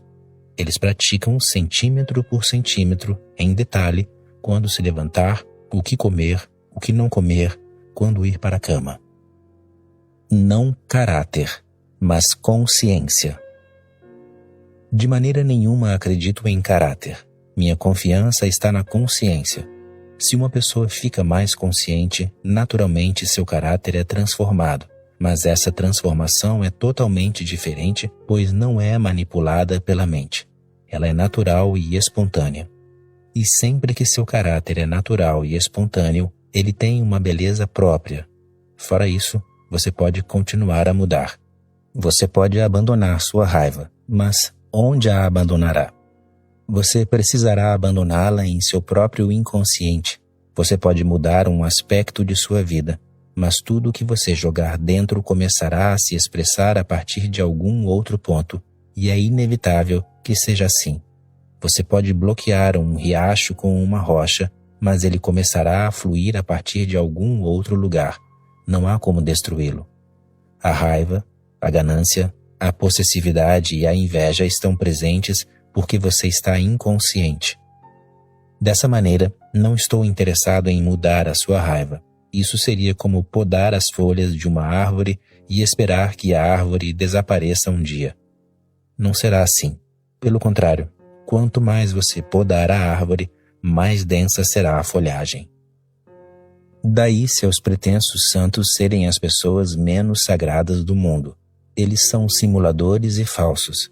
Eles praticam centímetro por centímetro, em detalhe, quando se levantar, o que comer, o que não comer, quando ir para a cama. Não caráter, mas consciência. De maneira nenhuma acredito em caráter. Minha confiança está na consciência. Se uma pessoa fica mais consciente, naturalmente seu caráter é transformado. Mas essa transformação é totalmente diferente, pois não é manipulada pela mente. Ela é natural e espontânea. E sempre que seu caráter é natural e espontâneo, ele tem uma beleza própria. Fora isso, você pode continuar a mudar. Você pode abandonar sua raiva, mas onde a abandonará? Você precisará abandoná-la em seu próprio inconsciente. Você pode mudar um aspecto de sua vida, mas tudo o que você jogar dentro começará a se expressar a partir de algum outro ponto, e é inevitável que seja assim. Você pode bloquear um riacho com uma rocha, mas ele começará a fluir a partir de algum outro lugar. Não há como destruí-lo. A raiva, a ganância, a possessividade e a inveja estão presentes porque você está inconsciente. Dessa maneira, não estou interessado em mudar a sua raiva. Isso seria como podar as folhas de uma árvore e esperar que a árvore desapareça um dia. Não será assim. Pelo contrário, quanto mais você podar a árvore, mais densa será a folhagem. Daí seus pretensos santos serem as pessoas menos sagradas do mundo. Eles são simuladores e falsos.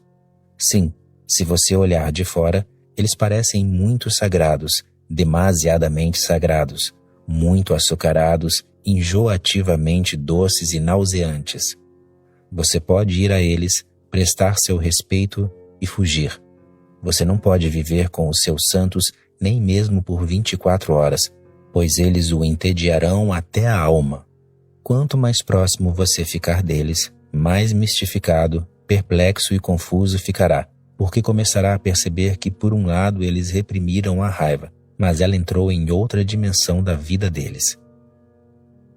Sim, se você olhar de fora, eles parecem muito sagrados, demasiadamente sagrados, muito açucarados, enjoativamente doces e nauseantes. Você pode ir a eles, prestar seu respeito e fugir. Você não pode viver com os seus santos nem mesmo por 24 horas, pois eles o entediarão até a alma. Quanto mais próximo você ficar deles, mais mistificado, perplexo e confuso ficará, porque começará a perceber que por um lado eles reprimiram a raiva, mas ela entrou em outra dimensão da vida deles.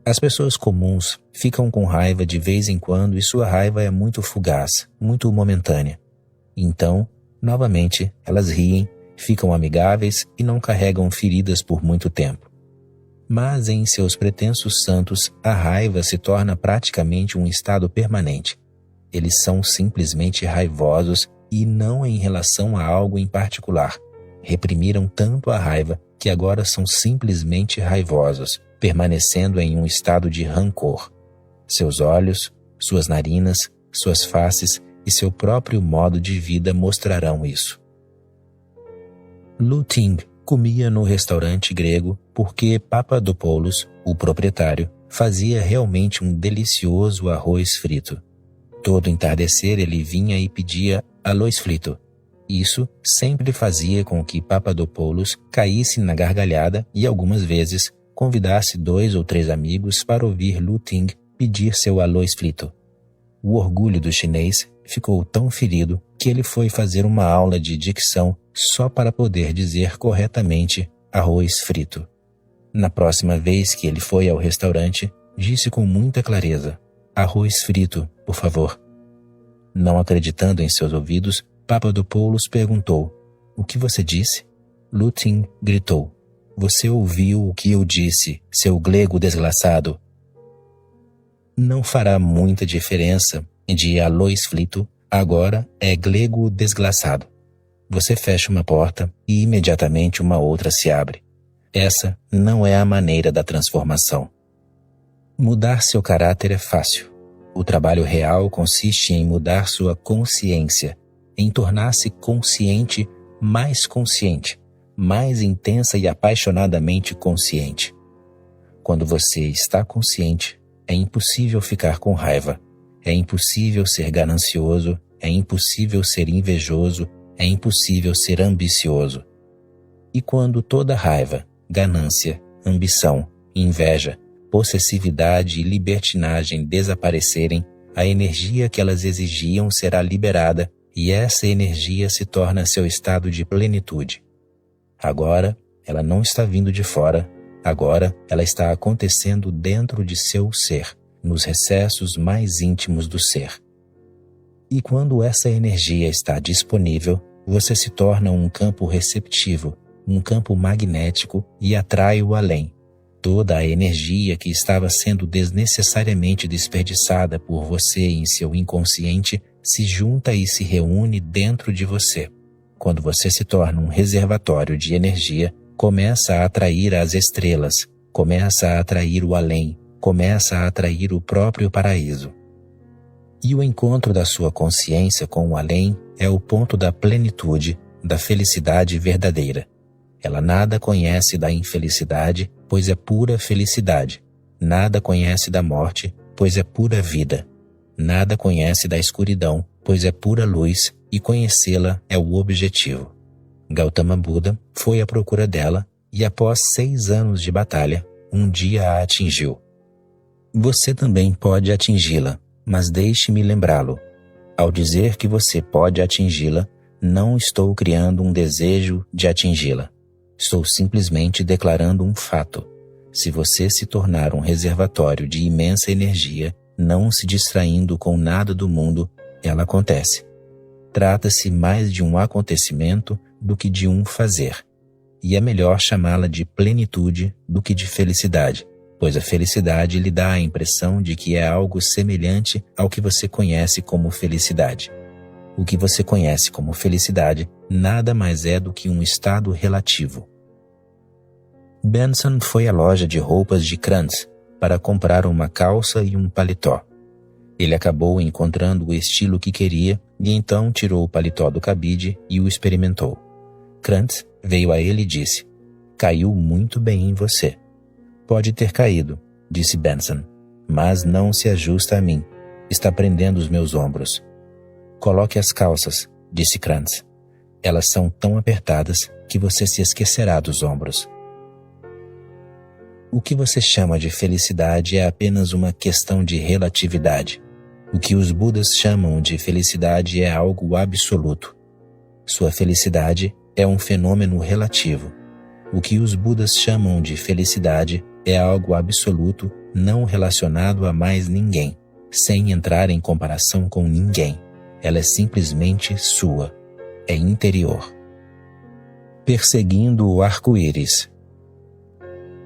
As pessoas comuns ficam com raiva de vez em quando e sua raiva é muito fugaz, muito momentânea. Então, novamente, elas riem, ficam amigáveis e não carregam feridas por muito tempo. Mas em seus pretensos santos, a raiva se torna praticamente um estado permanente. Eles são simplesmente raivosos e não em relação a algo em particular. Reprimiram tanto a raiva que agora são simplesmente raivosos, permanecendo em um estado de rancor. Seus olhos, suas narinas, suas faces e seu próprio modo de vida mostrarão isso. Lu Ting comia no restaurante grego porque Papadopoulos, o proprietário, fazia realmente um delicioso arroz frito. Todo entardecer ele vinha e pedia arroz frito, Isso sempre fazia com que Papadopoulos caísse na gargalhada e algumas vezes convidasse 2 ou 3 amigos para ouvir Lu Ting pedir seu arroz frito. O orgulho do chinês ficou tão ferido que ele foi fazer uma aula de dicção só para poder dizer corretamente arroz frito. Na próxima vez que ele foi ao restaurante, disse com muita clareza: arroz frito, por favor. Não acreditando em seus ouvidos, Papadopoulos perguntou: o que você disse? Lu Ting gritou: você ouviu o que eu disse, seu grego desgraçado. Não fará muita diferença de arroz frito, agora é grego desgraçado. Você fecha uma porta e imediatamente uma outra se abre. Essa não é a maneira da transformação. Mudar seu caráter é fácil. O trabalho real consiste em mudar sua consciência, em tornar-se consciente, mais intensa e apaixonadamente consciente. Quando você está consciente, é impossível ficar com raiva, é impossível ser ganancioso, é impossível ser invejoso, é impossível ser ambicioso. E quando toda raiva, ganância, ambição, inveja, possessividade e libertinagem desaparecerem, a energia que elas exigiam será liberada e essa energia se torna seu estado de plenitude. Agora, ela não está vindo de fora, agora ela está acontecendo dentro de seu ser, nos recessos mais íntimos do ser. E quando essa energia está disponível, você se torna um campo receptivo, um campo magnético e atrai o além. Toda a energia que estava sendo desnecessariamente desperdiçada por você em seu inconsciente se junta e se reúne dentro de você. Quando você se torna um reservatório de energia, começa a atrair as estrelas, começa a atrair o além, começa a atrair o próprio paraíso. E o encontro da sua consciência com o além é o ponto da plenitude, da felicidade verdadeira. Ela nada conhece da infelicidade, pois é pura felicidade. Nada conhece da morte, pois é pura vida. Nada conhece da escuridão, pois é pura luz, e conhecê-la é o objetivo. Gautama Buda foi à procura dela e, após 6 anos de batalha, um dia a atingiu. Você também pode atingi-la, mas deixe-me lembrá-lo. Ao dizer que você pode atingi-la, não estou criando um desejo de atingi-la. Estou simplesmente declarando um fato. Se você se tornar um reservatório de imensa energia, não se distraindo com nada do mundo, ela acontece. Trata-se mais de um acontecimento do que de um fazer. E é melhor chamá-la de plenitude do que de felicidade, pois a felicidade lhe dá a impressão de que é algo semelhante ao que você conhece como felicidade. O que você conhece como felicidade nada mais é do que um estado relativo. Benson foi à loja de roupas de Krantz para comprar uma calça e um paletó. Ele acabou encontrando o estilo que queria e então tirou o paletó do cabide e o experimentou. Krantz veio a ele e disse: "Caiu muito bem em você." "Pode ter caído", disse Benson, "mas não se ajusta a mim. Está prendendo os meus ombros." "Coloque as calças", disse Krantz. "Elas são tão apertadas que você se esquecerá dos ombros." O que você chama de felicidade é apenas uma questão de relatividade. O que os Budas chamam de felicidade é algo absoluto. Sua felicidade é um fenômeno relativo. O que os Budas chamam de felicidade é algo absoluto, não relacionado a mais ninguém, sem entrar em comparação com ninguém. Ela é simplesmente sua. É interior. Perseguindo o arco-íris.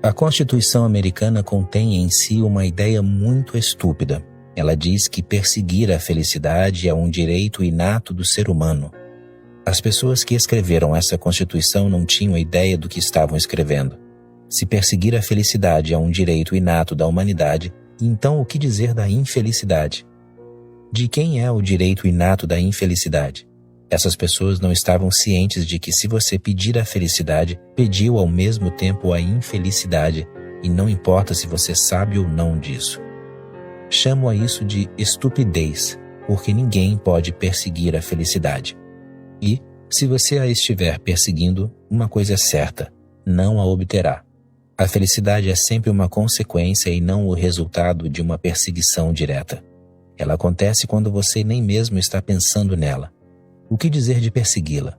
A Constituição americana contém em si uma ideia muito estúpida. Ela diz que perseguir a felicidade é um direito inato do ser humano. As pessoas que escreveram essa Constituição não tinham ideia do que estavam escrevendo. Se perseguir a felicidade é um direito inato da humanidade, então o que dizer da infelicidade? De quem é o direito inato da infelicidade? Essas pessoas não estavam cientes de que se você pedir a felicidade, pediu ao mesmo tempo a infelicidade, e não importa se você sabe ou não disso. Chamo a isso de estupidez, porque ninguém pode perseguir a felicidade. E, Se você a estiver perseguindo, uma coisa é certa: não a obterá. A felicidade é sempre uma consequência e não o resultado de uma perseguição direta. Ela acontece quando você nem mesmo está pensando nela. O que dizer de persegui-la?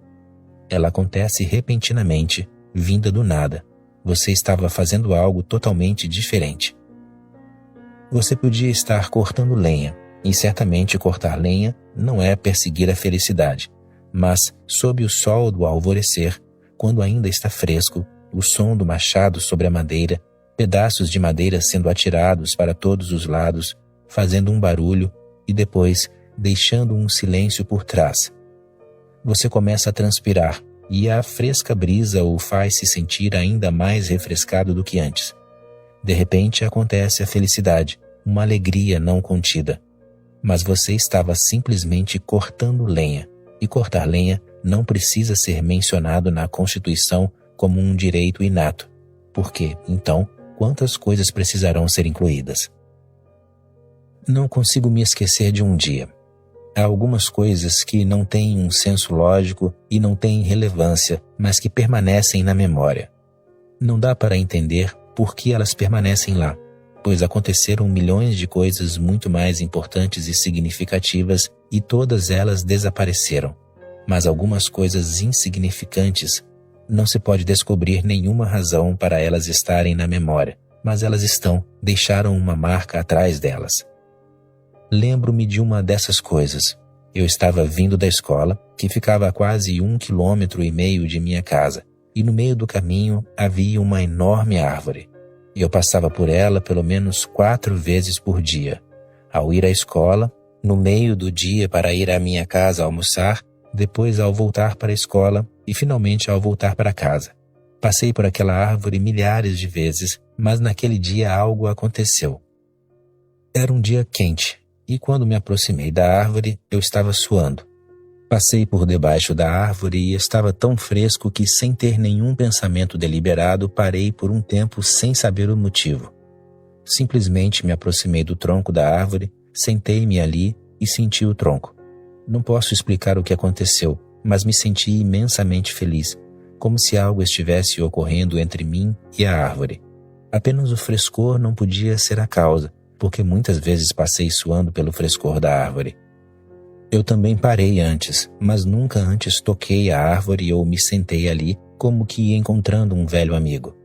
Ela acontece repentinamente, vinda do nada. Você estava fazendo algo totalmente diferente. Você podia estar cortando lenha, e certamente cortar lenha não é perseguir a felicidade, mas, sob o sol do alvorecer, quando ainda está fresco, o som do machado sobre a madeira, pedaços de madeira sendo atirados para todos os lados, fazendo um barulho e depois deixando um silêncio por trás. Você começa a transpirar e a fresca brisa o faz se sentir ainda mais refrescado do que antes. De repente acontece a felicidade, uma alegria não contida. Mas você estava simplesmente cortando lenha, e cortar lenha não precisa ser mencionado na Constituição como um direito inato, porque, então, quantas coisas precisarão ser incluídas? Não consigo me esquecer de um dia. Há algumas coisas que não têm um senso lógico e não têm relevância, mas que permanecem na memória. Não dá para entender por que elas permanecem lá, pois aconteceram milhões de coisas muito mais importantes e significativas e todas elas desapareceram. Mas algumas coisas insignificantes, não se pode descobrir nenhuma razão para elas estarem na memória, mas elas estão, deixaram uma marca atrás delas. Lembro-me de uma dessas coisas. Eu estava vindo da escola, que ficava a quase 1,5 km de minha casa, e no meio do caminho havia uma enorme árvore. Eu passava por ela pelo menos 4 vezes por dia. Ao ir à escola, no meio do dia para ir à minha casa almoçar, depois ao voltar para a escola e finalmente ao voltar para casa. Passei por aquela árvore milhares de vezes, mas naquele dia algo aconteceu. Era um dia quente, e quando me aproximei da árvore, eu estava suando. Passei por debaixo da árvore e estava tão fresco que, sem ter nenhum pensamento deliberado, parei por um tempo sem saber o motivo. Simplesmente me aproximei do tronco da árvore, sentei-me ali e senti o tronco. Não posso explicar o que aconteceu, mas me senti imensamente feliz, como se algo estivesse ocorrendo entre mim e a árvore. Apenas o frescor não podia ser a causa, porque muitas vezes passei suando pelo frescor da árvore. Eu também parei antes, mas nunca antes toquei a árvore ou me sentei ali, como que encontrando um velho amigo.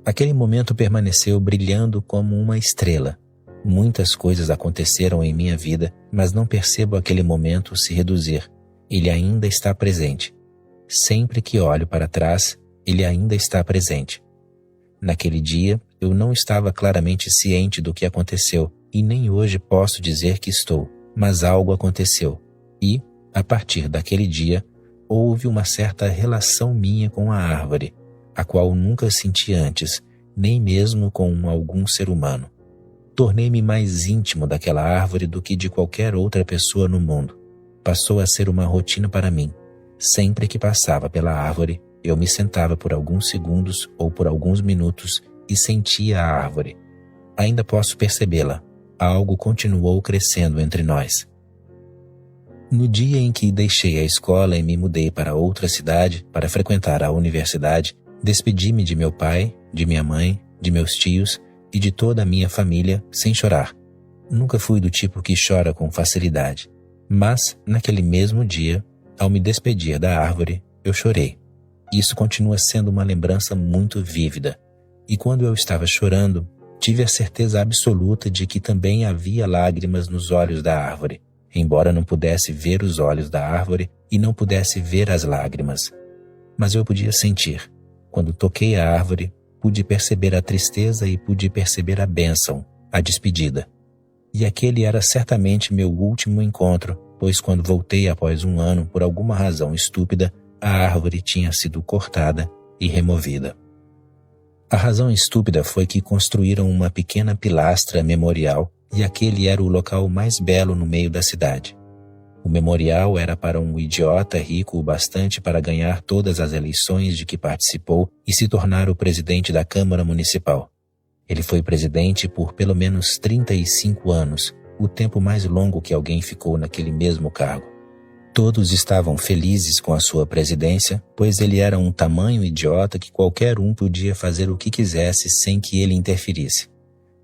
Aquele momento permaneceu brilhando como uma estrela. Muitas coisas aconteceram em minha vida, mas não percebo aquele momento se reduzir. Ele ainda está presente. Sempre que olho para trás, ele ainda está presente. Naquele dia, eu não estava claramente ciente do que aconteceu, e nem hoje posso dizer que estou, mas algo aconteceu. E, a partir daquele dia, houve uma certa relação minha com a árvore, a qual nunca senti antes, nem mesmo com algum ser humano. Tornei-me mais íntimo daquela árvore do que de qualquer outra pessoa no mundo. Passou a ser uma rotina para mim. Sempre que passava pela árvore, eu me sentava por alguns segundos ou por alguns minutos e sentia a árvore. Ainda posso percebê-la. Algo continuou crescendo entre nós. No dia em que deixei a escola e me mudei para outra cidade para frequentar a universidade, despedi-me de meu pai, de minha mãe, de meus tios e de toda a minha família sem chorar. Nunca fui do tipo que chora com facilidade. Mas, naquele mesmo dia, ao me despedir da árvore, eu chorei. Isso continua sendo uma lembrança muito vívida. E quando eu estava chorando, tive a certeza absoluta de que também havia lágrimas nos olhos da árvore, embora não pudesse ver os olhos da árvore e não pudesse ver as lágrimas. Mas eu podia sentir. Quando toquei a árvore, pude perceber a tristeza e pude perceber a bênção, a despedida. E aquele era certamente meu último encontro, pois quando voltei após 1 ano, por alguma razão estúpida, a árvore tinha sido cortada e removida. A razão estúpida foi que construíram uma pequena pilastra memorial e aquele era o local mais belo no meio da cidade. O memorial era para um idiota rico o bastante para ganhar todas as eleições de que participou e se tornar o presidente da Câmara Municipal. Ele foi presidente por pelo menos 35 anos, o tempo mais longo que alguém ficou naquele mesmo cargo. Todos estavam felizes com a sua presidência, pois ele era um tamanho idiota que qualquer um podia fazer o que quisesse sem que ele interferisse.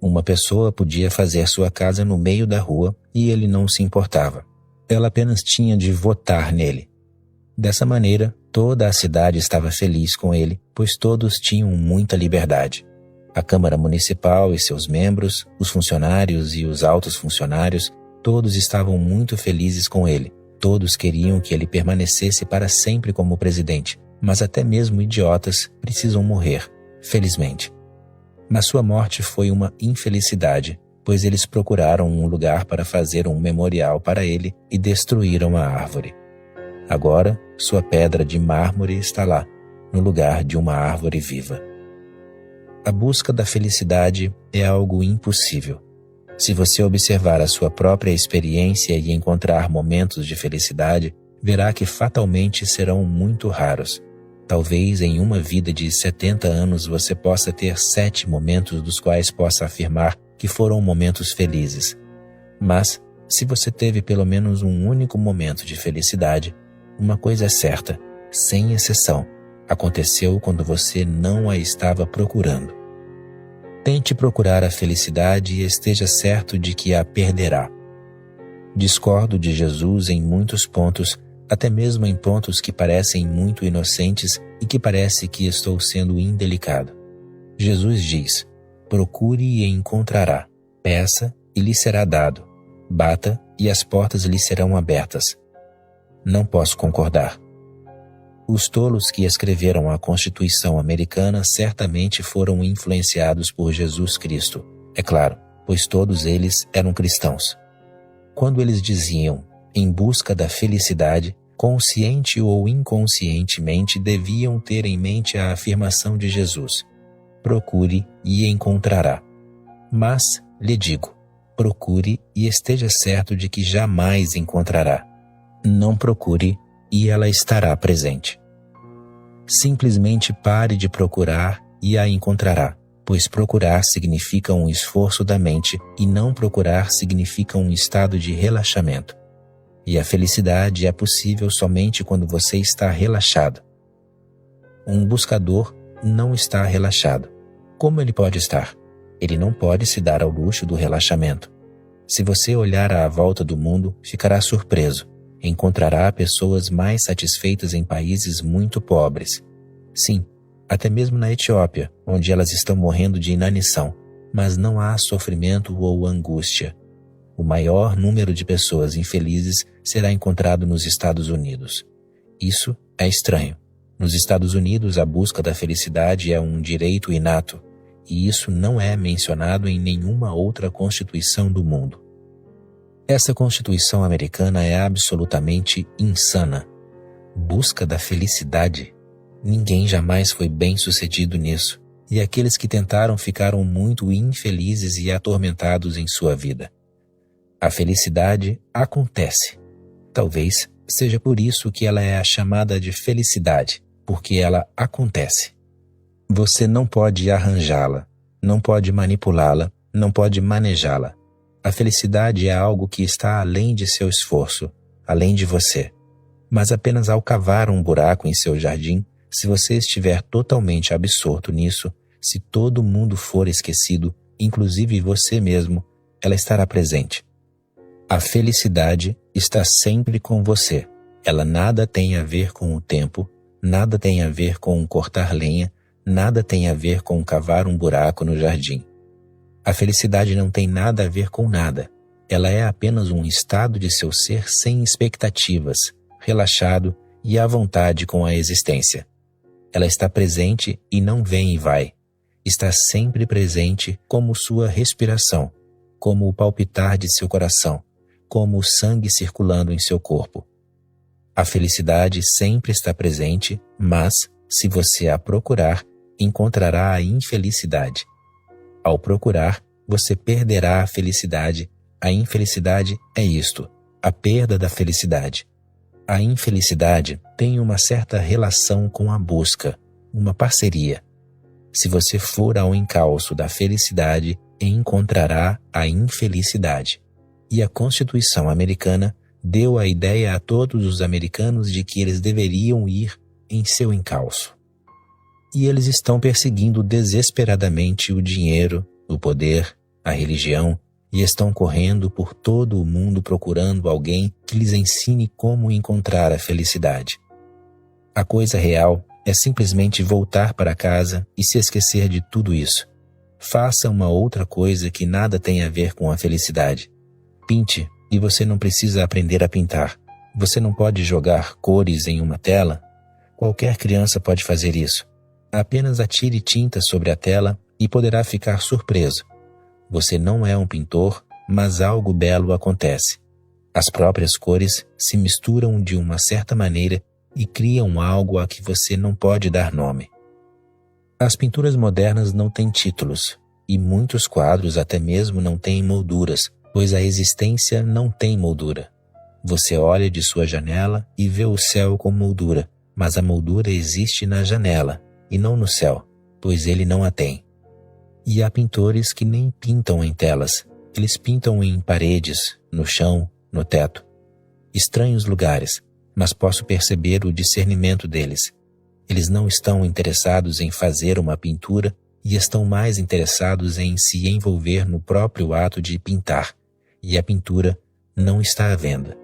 Uma pessoa podia fazer sua casa no meio da rua e ele não se importava. Ela apenas tinha de votar nele. Dessa maneira, toda a cidade estava feliz com ele, pois todos tinham muita liberdade. A Câmara Municipal e seus membros, os funcionários e os altos funcionários, todos estavam muito felizes com ele. Todos queriam que ele permanecesse para sempre como presidente, mas até mesmo idiotas precisam morrer, felizmente. Mas sua morte foi uma infelicidade, pois eles procuraram um lugar para fazer um memorial para ele e destruíram a árvore. Agora, sua pedra de mármore está lá, no lugar de uma árvore viva. A busca da felicidade é algo impossível. Se você observar a sua própria experiência e encontrar momentos de felicidade, verá que fatalmente serão muito raros. Talvez em uma vida de 70 anos você possa ter 7 momentos dos quais possa afirmar que foram momentos felizes. Mas, se você teve pelo menos um único momento de felicidade, uma coisa é certa, sem exceção, aconteceu quando você não a estava procurando. Tente procurar a felicidade e esteja certo de que a perderá. Discordo de Jesus em muitos pontos, até mesmo em pontos que parecem muito inocentes e que parece que estou sendo indelicado. Jesus diz: procure e encontrará, peça e lhe será dado, bata e as portas lhe serão abertas. Não posso concordar. Os tolos que escreveram a Constituição Americana certamente foram influenciados por Jesus Cristo, é claro, pois todos eles eram cristãos. Quando eles diziam em busca da felicidade, consciente ou inconscientemente deviam ter em mente a afirmação de Jesus: procure e encontrará. Mas, lhe digo, procure e esteja certo de que jamais encontrará. Não procure e ela estará presente. Simplesmente pare de procurar e a encontrará, pois procurar significa um esforço da mente e não procurar significa um estado de relaxamento. E a felicidade é possível somente quando você está relaxado. Um buscador não está relaxado. Como ele pode estar? Ele não pode se dar ao luxo do relaxamento. Se você olhar à volta do mundo, ficará surpreso. Encontrará pessoas mais satisfeitas em países muito pobres. Sim, até mesmo na Etiópia, onde elas estão morrendo de inanição, mas não há sofrimento ou angústia. O maior número de pessoas infelizes será encontrado nos Estados Unidos. Isso é estranho. Nos Estados Unidos, a busca da felicidade é um direito inato, e isso não é mencionado em nenhuma outra constituição do mundo. Essa Constituição americana é absolutamente insana. Busca da felicidade? Ninguém jamais foi bem-sucedido nisso, e aqueles que tentaram ficaram muito infelizes e atormentados em sua vida. A felicidade acontece. Talvez seja por isso que ela é a chamada de felicidade, porque ela acontece. Você não pode arranjá-la, não pode manipulá-la, não pode manejá-la. A felicidade é algo que está além de seu esforço, além de você. Mas apenas ao cavar um buraco em seu jardim, se você estiver totalmente absorto nisso, se todo mundo for esquecido, inclusive você mesmo, ela estará presente. A felicidade está sempre com você. Ela nada tem a ver com o tempo, nada tem a ver com cortar lenha, nada tem a ver com cavar um buraco no jardim. A felicidade não tem nada a ver com nada. Ela é apenas um estado de seu ser sem expectativas, relaxado e à vontade com a existência. Ela está presente e não vem e vai. Está sempre presente como sua respiração, como o palpitar de seu coração, como o sangue circulando em seu corpo. A felicidade sempre está presente, mas, se você a procurar, encontrará a infelicidade. Ao procurar, você perderá a felicidade. A infelicidade é isto, a perda da felicidade. A infelicidade tem uma certa relação com a busca, uma parceria. Se você for ao encalço da felicidade, encontrará a infelicidade. E a Constituição Americana deu a ideia a todos os americanos de que eles deveriam ir em seu encalço. E eles estão perseguindo desesperadamente o dinheiro, o poder, a religião, e estão correndo por todo o mundo procurando alguém que lhes ensine como encontrar a felicidade. A coisa real é simplesmente voltar para casa e se esquecer de tudo isso. Faça uma outra coisa que nada tem a ver com a felicidade. Pinte, e você não precisa aprender a pintar. Você não pode jogar cores em uma tela. Qualquer criança pode fazer isso. Apenas atire tinta sobre a tela e poderá ficar surpreso. Você não é um pintor, mas algo belo acontece. As próprias cores se misturam de uma certa maneira e criam algo a que você não pode dar nome. As pinturas modernas não têm títulos, e muitos quadros até mesmo não têm molduras, pois a existência não tem moldura. Você olha de sua janela e vê o céu com moldura, mas a moldura existe na janela, e não no céu, pois ele não a tem. E há pintores que nem pintam em telas, eles pintam em paredes, no chão, no teto. Estranhos lugares, mas posso perceber o discernimento deles. Eles não estão interessados em fazer uma pintura e estão mais interessados em se envolver no próprio ato de pintar, e a pintura não está à venda.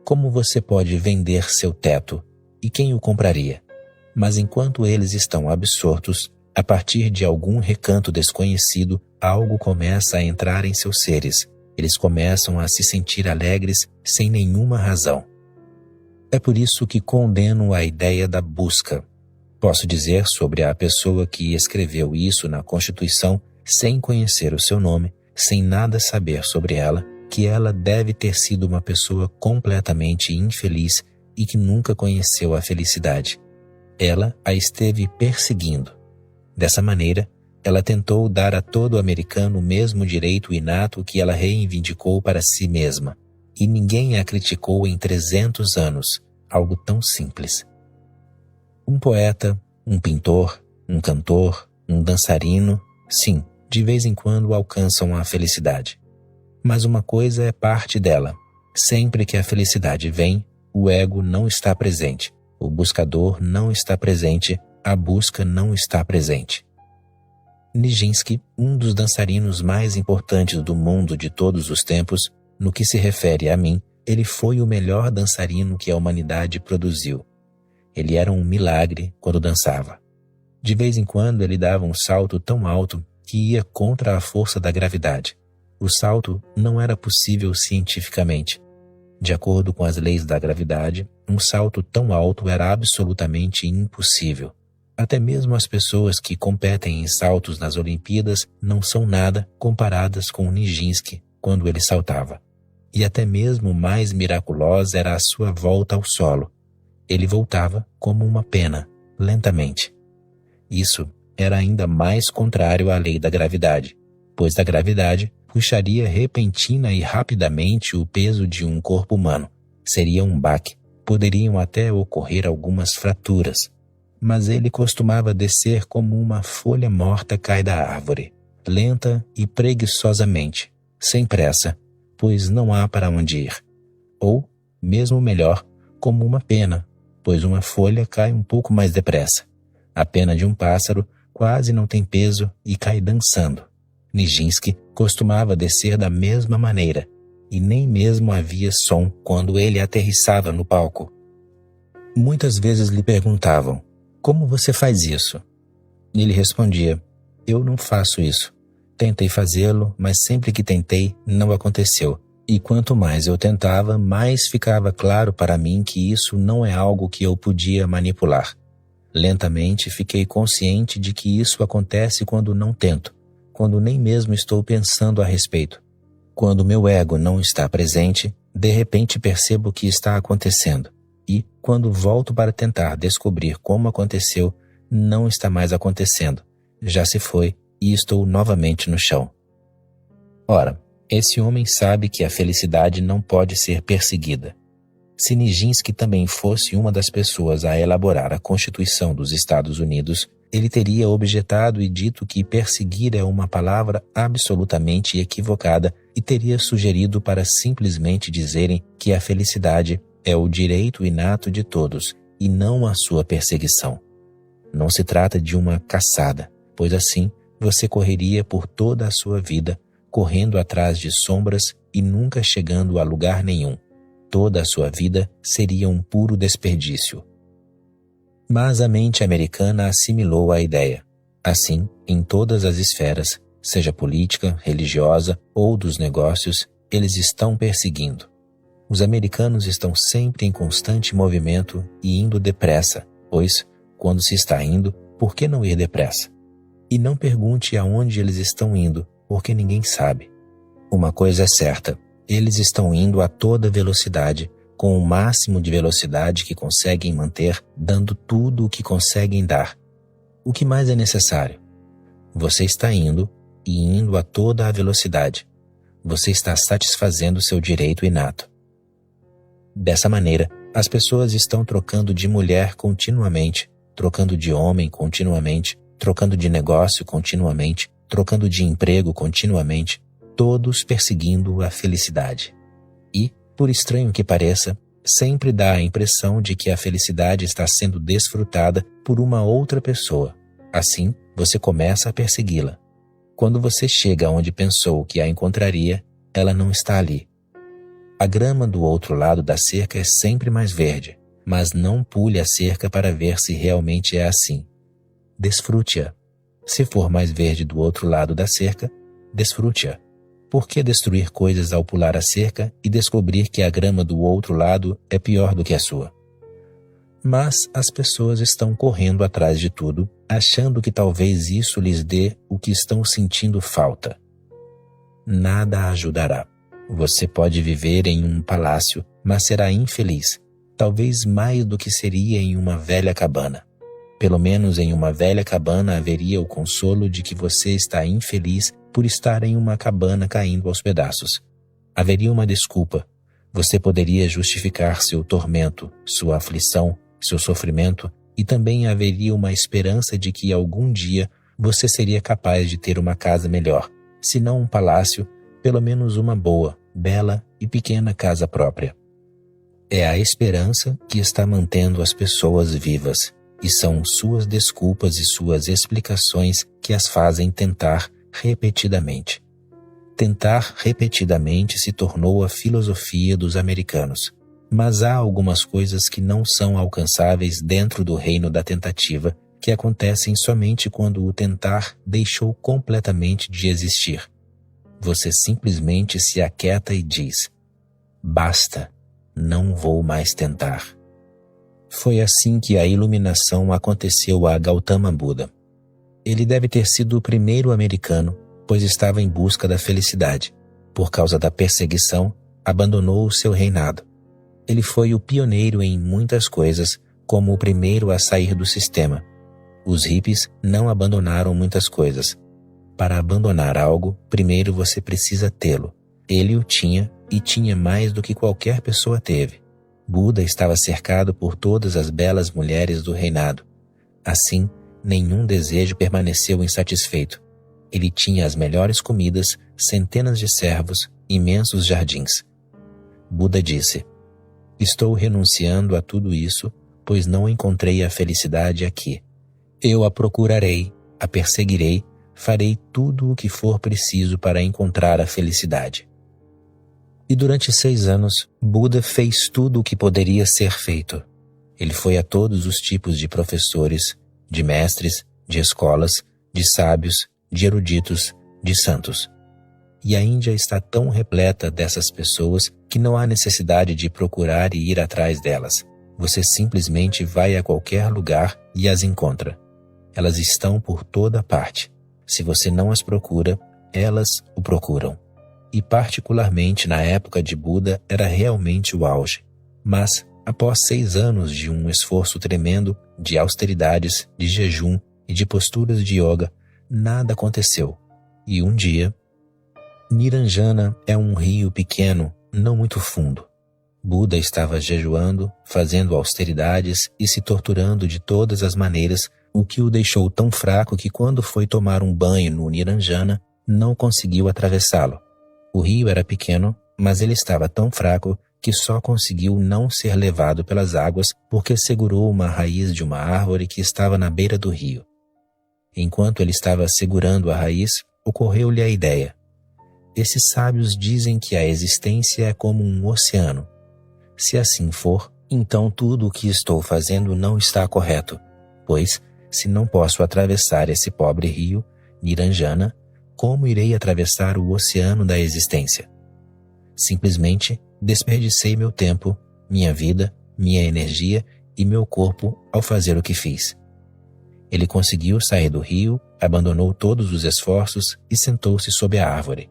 Como você pode vender seu teto e quem o compraria? Mas enquanto eles estão absortos, a partir de algum recanto desconhecido, algo começa a entrar em seus seres. Eles começam a se sentir alegres sem nenhuma razão. É por isso que condeno a ideia da busca. Posso dizer sobre a pessoa que escreveu isso na Constituição, sem conhecer o seu nome, sem nada saber sobre ela, que ela deve ter sido uma pessoa completamente infeliz e que nunca conheceu a felicidade. Ela a esteve perseguindo. Dessa maneira, ela tentou dar a todo americano o mesmo direito inato que ela reivindicou para si mesma, e ninguém a criticou em 300 anos, algo tão simples. Um poeta, um pintor, um cantor, um dançarino, sim, de vez em quando alcançam a felicidade. Mas uma coisa é parte dela. Sempre que a felicidade vem, o ego não está presente, o buscador não está presente, a busca não está presente. Nijinsky, um dos dançarinos mais importantes do mundo de todos os tempos, no que se refere a mim, ele foi o melhor dançarino que a humanidade produziu. Ele era um milagre quando dançava. De vez em quando ele dava um salto tão alto que ia contra a força da gravidade. O salto não era possível cientificamente. De acordo com as leis da gravidade, um salto tão alto era absolutamente impossível. Até mesmo as pessoas que competem em saltos nas Olimpíadas não são nada comparadas com Nijinsky quando ele saltava. E até mesmo mais miraculosa era a sua volta ao solo. Ele voltava como uma pena, lentamente. Isso era ainda mais contrário à lei da gravidade, pois a gravidade puxaria repentina e rapidamente o peso de um corpo humano. Seria um baque, poderiam até ocorrer algumas fraturas. Mas ele costumava descer como uma folha morta cai da árvore, lenta e preguiçosamente, sem pressa, pois não há para onde ir. Ou, mesmo melhor, como uma pena, pois uma folha cai um pouco mais depressa. A pena de um pássaro quase não tem peso e cai dançando. Nijinsky costumava descer da mesma maneira, e nem mesmo havia som quando ele aterrissava no palco. Muitas vezes lhe perguntavam: "Como você faz isso?" Ele respondia: "Eu não faço isso. Tentei fazê-lo, mas sempre que tentei, não aconteceu. E quanto mais eu tentava, mais ficava claro para mim que isso não é algo que eu podia manipular. Lentamente fiquei consciente de que isso acontece quando não tento, quando nem mesmo estou pensando a respeito. Quando meu ego não está presente, de repente percebo que está acontecendo. E, quando volto para tentar descobrir como aconteceu, não está mais acontecendo. Já se foi e estou novamente no chão." Ora, esse homem sabe que a felicidade não pode ser perseguida. Se Nijinsky também fosse uma das pessoas a elaborar a Constituição dos Estados Unidos, ele teria objetado e dito que perseguir é uma palavra absolutamente equivocada e teria sugerido para simplesmente dizerem que a felicidade é o direito inato de todos e não a sua perseguição. Não se trata de uma caçada, pois assim você correria por toda a sua vida, correndo atrás de sombras e nunca chegando a lugar nenhum. Toda a sua vida seria um puro desperdício. Mas a mente americana assimilou a ideia. Assim, em todas as esferas, seja política, religiosa ou dos negócios, eles estão perseguindo. Os americanos estão sempre em constante movimento e indo depressa, pois, quando se está indo, por que não ir depressa? E não pergunte aonde eles estão indo, porque ninguém sabe. Uma coisa é certa, eles estão indo a toda velocidade, com o máximo de velocidade que conseguem manter, dando tudo o que conseguem dar. O que mais é necessário? Você está indo, e indo a toda a velocidade. Você está satisfazendo seu direito inato. Dessa maneira, as pessoas estão trocando de mulher continuamente, trocando de homem continuamente, trocando de negócio continuamente, trocando de emprego continuamente, todos perseguindo a felicidade. E, por estranho que pareça, sempre dá a impressão de que a felicidade está sendo desfrutada por uma outra pessoa. Assim, você começa a persegui-la. Quando você chega onde pensou que a encontraria, ela não está ali. A grama do outro lado da cerca é sempre mais verde, mas não pule a cerca para ver se realmente é assim. Desfrute-a. Se for mais verde do outro lado da cerca, desfrute-a. Por que destruir coisas ao pular a cerca e descobrir que a grama do outro lado é pior do que a sua? Mas as pessoas estão correndo atrás de tudo, achando que talvez isso lhes dê o que estão sentindo falta. Nada ajudará. Você pode viver em um palácio, mas será infeliz, talvez mais do que seria em uma velha cabana. Pelo menos em uma velha cabana haveria o consolo de que você está infeliz por estar em uma cabana caindo aos pedaços. Haveria uma desculpa. Você poderia justificar seu tormento, sua aflição, seu sofrimento, e também haveria uma esperança de que algum dia você seria capaz de ter uma casa melhor, se não um palácio, pelo menos uma boa, bela e pequena casa própria. É a esperança que está mantendo as pessoas vivas, e são suas desculpas e suas explicações que as fazem tentar repetidamente. Tentar repetidamente se tornou a filosofia dos americanos, mas há algumas coisas que não são alcançáveis dentro do reino da tentativa, que acontecem somente quando o tentar deixou completamente de existir. Você simplesmente se aquieta e diz: basta, não vou mais tentar. Foi assim que a iluminação aconteceu a Gautama Buda. Ele deve ter sido o primeiro americano, pois estava em busca da felicidade. Por causa da perseguição, abandonou o seu reinado. Ele foi o pioneiro em muitas coisas, como o primeiro a sair do sistema. Os hippies não abandonaram muitas coisas. Para abandonar algo, primeiro você precisa tê-lo. Ele o tinha e tinha mais do que qualquer pessoa teve. Buda estava cercado por todas as belas mulheres do reinado. Assim, nenhum desejo permaneceu insatisfeito. Ele tinha as melhores comidas, centenas de servos, imensos jardins. Buda disse: estou renunciando a tudo isso, pois não encontrei a felicidade aqui. Eu a procurarei, a perseguirei, farei tudo o que for preciso para encontrar a felicidade. E durante 6 anos, Buda fez tudo o que poderia ser feito. Ele foi a todos os tipos de professores, de mestres, de escolas, de sábios, de eruditos, de santos. E a Índia está tão repleta dessas pessoas que não há necessidade de procurar e ir atrás delas. Você simplesmente vai a qualquer lugar e as encontra. Elas estão por toda parte. Se você não as procura, elas o procuram. E particularmente na época de Buda era realmente o auge. Mas, após 6 anos de um esforço tremendo, de austeridades, de jejum e de posturas de yoga, nada aconteceu. E um dia, Niranjana é um rio pequeno, não muito fundo. Buda estava jejuando, fazendo austeridades e se torturando de todas as maneiras, o que o deixou tão fraco que quando foi tomar um banho no Niranjana, não conseguiu atravessá-lo. O rio era pequeno, mas ele estava tão fraco que só conseguiu não ser levado pelas águas porque segurou uma raiz de uma árvore que estava na beira do rio. Enquanto ele estava segurando a raiz, ocorreu-lhe a ideia. Esses sábios dizem que a existência é como um oceano. Se assim for, então tudo o que estou fazendo não está correto, pois, se não posso atravessar esse pobre rio, Niranjana, como irei atravessar o oceano da existência? Simplesmente desperdicei meu tempo, minha vida, minha energia e meu corpo ao fazer o que fiz. Ele conseguiu sair do rio, abandonou todos os esforços e sentou-se sob a árvore.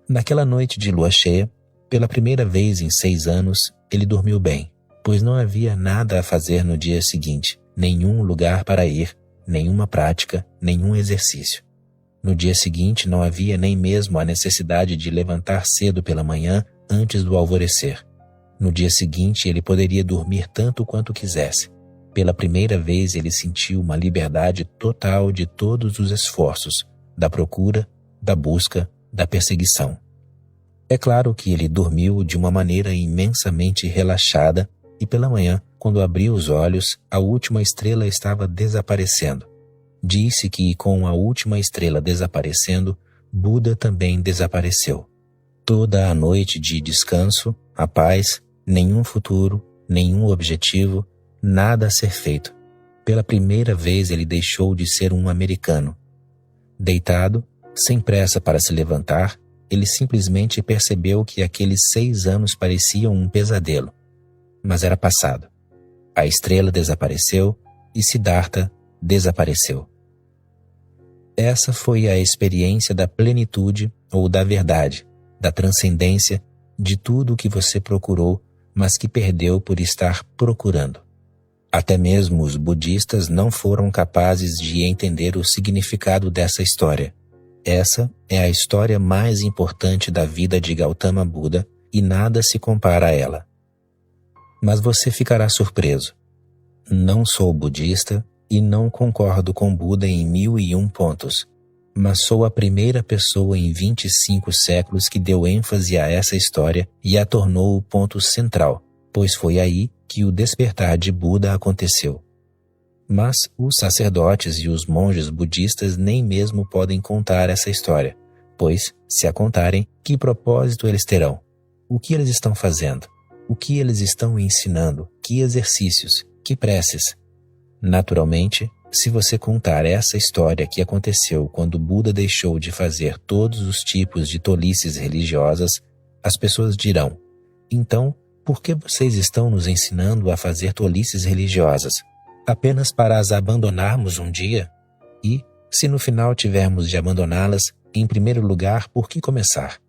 Naquela noite de lua cheia, pela primeira vez em 6 anos, ele dormiu bem, pois não havia nada a fazer no dia seguinte, nenhum lugar para ir, nenhuma prática, nenhum exercício. No dia seguinte não havia nem mesmo a necessidade de levantar cedo pela manhã antes do alvorecer. No dia seguinte ele poderia dormir tanto quanto quisesse. Pela primeira vez ele sentiu uma liberdade total de todos os esforços, da procura, da busca, da perseguição. É claro que ele dormiu de uma maneira imensamente relaxada e pela manhã, quando abriu os olhos, a última estrela estava desaparecendo. Disse que com a última estrela desaparecendo, Buda também desapareceu. Toda a noite de descanso, a paz, nenhum futuro, nenhum objetivo, nada a ser feito. Pela primeira vez ele deixou de ser um americano. Deitado, sem pressa para se levantar, ele simplesmente percebeu que aqueles 6 anos pareciam um pesadelo. Mas era passado. A estrela desapareceu e Siddhartha desapareceu. Essa foi a experiência da plenitude ou da verdade, da transcendência, de tudo o que você procurou, mas que perdeu por estar procurando. Até mesmo os budistas não foram capazes de entender o significado dessa história. Essa é a história mais importante da vida de Gautama Buda e nada se compara a ela. Mas você ficará surpreso. Não sou budista e não concordo com Buda em 1001 pontos, mas sou a primeira pessoa em 25 séculos que deu ênfase a essa história e a tornou o ponto central, pois foi aí que o despertar de Buda aconteceu. Mas os sacerdotes e os monges budistas nem mesmo podem contar essa história, pois, se a contarem, que propósito eles terão? O que eles estão fazendo? O que eles estão ensinando? Que exercícios? Que preces? Naturalmente, se você contar essa história que aconteceu quando Buda deixou de fazer todos os tipos de tolices religiosas, as pessoas dirão: então, por que vocês estão nos ensinando a fazer tolices religiosas? Apenas para as abandonarmos um dia? E, se no final tivermos de abandoná-las, em primeiro lugar, por que começar?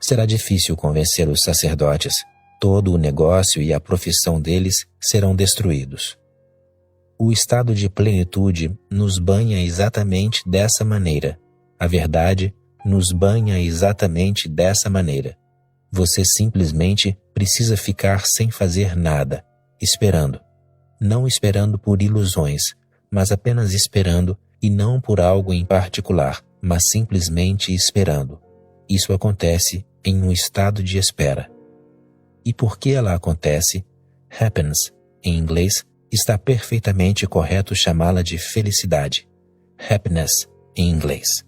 Será difícil convencer os sacerdotes. Todo o negócio e a profissão deles serão destruídos. O estado de plenitude nos banha exatamente dessa maneira. A verdade nos banha exatamente dessa maneira. Você simplesmente precisa ficar sem fazer nada, esperando. Não esperando por ilusões, mas apenas esperando e não por algo em particular, mas simplesmente esperando. Isso acontece em um estado de espera. E por que ela acontece? Happiness, em inglês, está perfeitamente correto chamá-la de felicidade. Happiness, em inglês.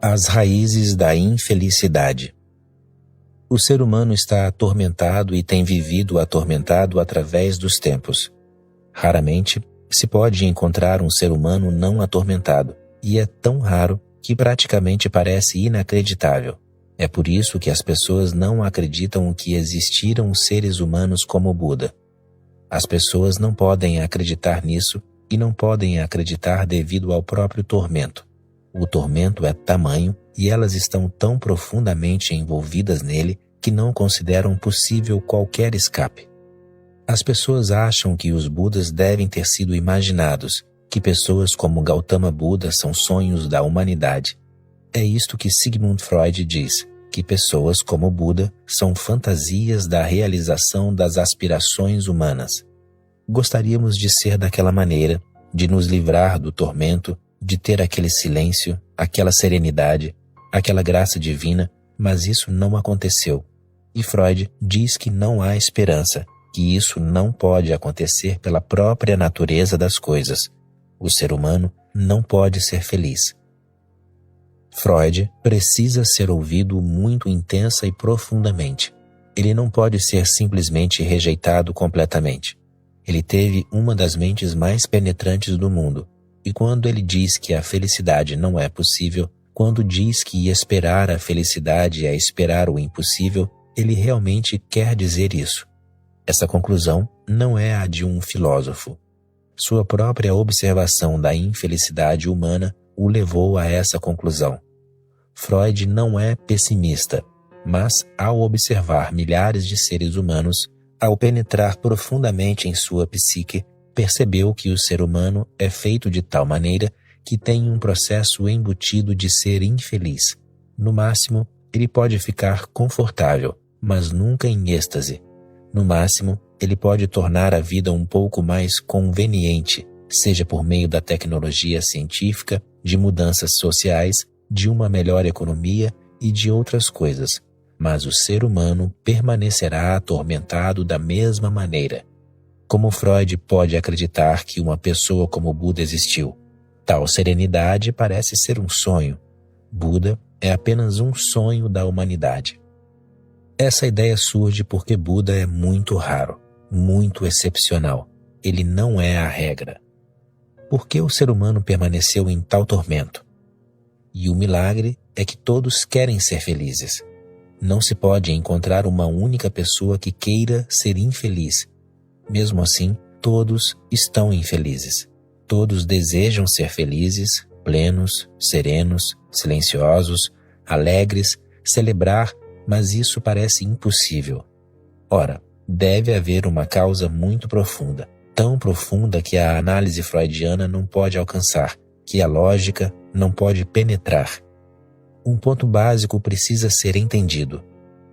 As raízes da infelicidade. O ser humano está atormentado e tem vivido atormentado através dos tempos. Raramente se pode encontrar um ser humano não atormentado, e é tão raro que praticamente parece inacreditável. É por isso que as pessoas não acreditam que existiram seres humanos como Buda. As pessoas não podem acreditar nisso e não podem acreditar devido ao próprio tormento. O tormento é tamanho e elas estão tão profundamente envolvidas nele que não consideram possível qualquer escape. As pessoas acham que os Budas devem ter sido imaginados, que pessoas como Gautama Buda são sonhos da humanidade. É isto que Sigmund Freud diz, que pessoas como Buda são fantasias da realização das aspirações humanas. Gostaríamos de ser daquela maneira, de nos livrar do tormento, de ter aquele silêncio, aquela serenidade, aquela graça divina, mas isso não aconteceu. E Freud diz que não há esperança, que isso não pode acontecer pela própria natureza das coisas. O ser humano não pode ser feliz. Freud precisa ser ouvido muito intensa e profundamente. Ele não pode ser simplesmente rejeitado completamente. Ele teve uma das mentes mais penetrantes do mundo, e quando ele diz que a felicidade não é possível, quando diz que esperar a felicidade é esperar o impossível, ele realmente quer dizer isso. Essa conclusão não é a de um filósofo. Sua própria observação da infelicidade humana o levou a essa conclusão. Freud não é pessimista, mas ao observar milhares de seres humanos, ao penetrar profundamente em sua psique, percebeu que o ser humano é feito de tal maneira que tem um processo embutido de ser infeliz. No máximo, ele pode ficar confortável, mas nunca em êxtase. No máximo, ele pode tornar a vida um pouco mais conveniente, seja por meio da tecnologia científica, de mudanças sociais, de uma melhor economia e de outras coisas. Mas o ser humano permanecerá atormentado da mesma maneira. Como Freud pode acreditar que uma pessoa como Buda existiu? Tal serenidade parece ser um sonho. Buda é apenas um sonho da humanidade. Essa ideia surge porque Buda é muito raro, muito excepcional. Ele não é a regra. Por que o ser humano permaneceu em tal tormento? E o milagre é que todos querem ser felizes. Não se pode encontrar uma única pessoa que queira ser infeliz. Mesmo assim, todos estão infelizes. Todos desejam ser felizes, plenos, serenos, silenciosos, alegres, celebrar, mas isso parece impossível. Ora, deve haver uma causa muito profunda, tão profunda que a análise freudiana não pode alcançar, que a lógica não pode penetrar. Um ponto básico precisa ser entendido.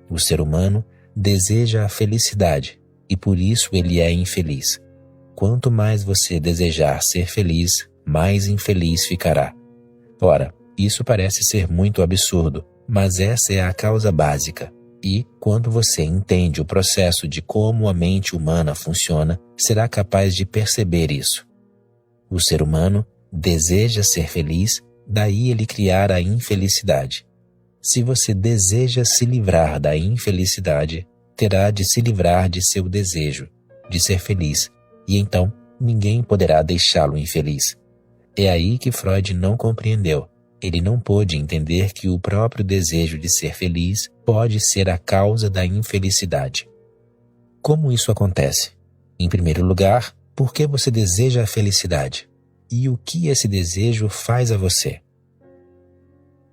O ser humano deseja a felicidade e por isso ele é infeliz. Quanto mais você desejar ser feliz, mais infeliz ficará. Ora, isso parece ser muito absurdo, mas essa é a causa básica. E, quando você entende o processo de como a mente humana funciona, será capaz de perceber isso. O ser humano deseja ser feliz, daí ele criar a infelicidade. Se você deseja se livrar da infelicidade, terá de se livrar de seu desejo, de ser feliz, e então ninguém poderá deixá-lo infeliz. É aí que Freud não compreendeu. Ele não pôde entender que o próprio desejo de ser feliz pode ser a causa da infelicidade. Como isso acontece? Em primeiro lugar, por que você deseja a felicidade? E o que esse desejo faz a você?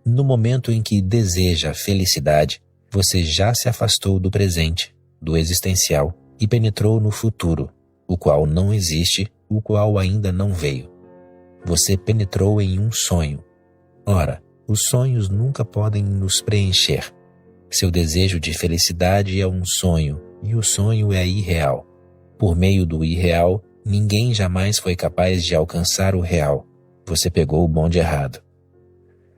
No momento em que deseja a felicidade, você já se afastou do presente, do existencial, e penetrou no futuro, o qual não existe, o qual ainda não veio. Você penetrou em um sonho. Ora, os sonhos nunca podem nos preencher. Seu desejo de felicidade é um sonho, e o sonho é irreal. Por meio do irreal, ninguém jamais foi capaz de alcançar o real. Você pegou o bonde errado.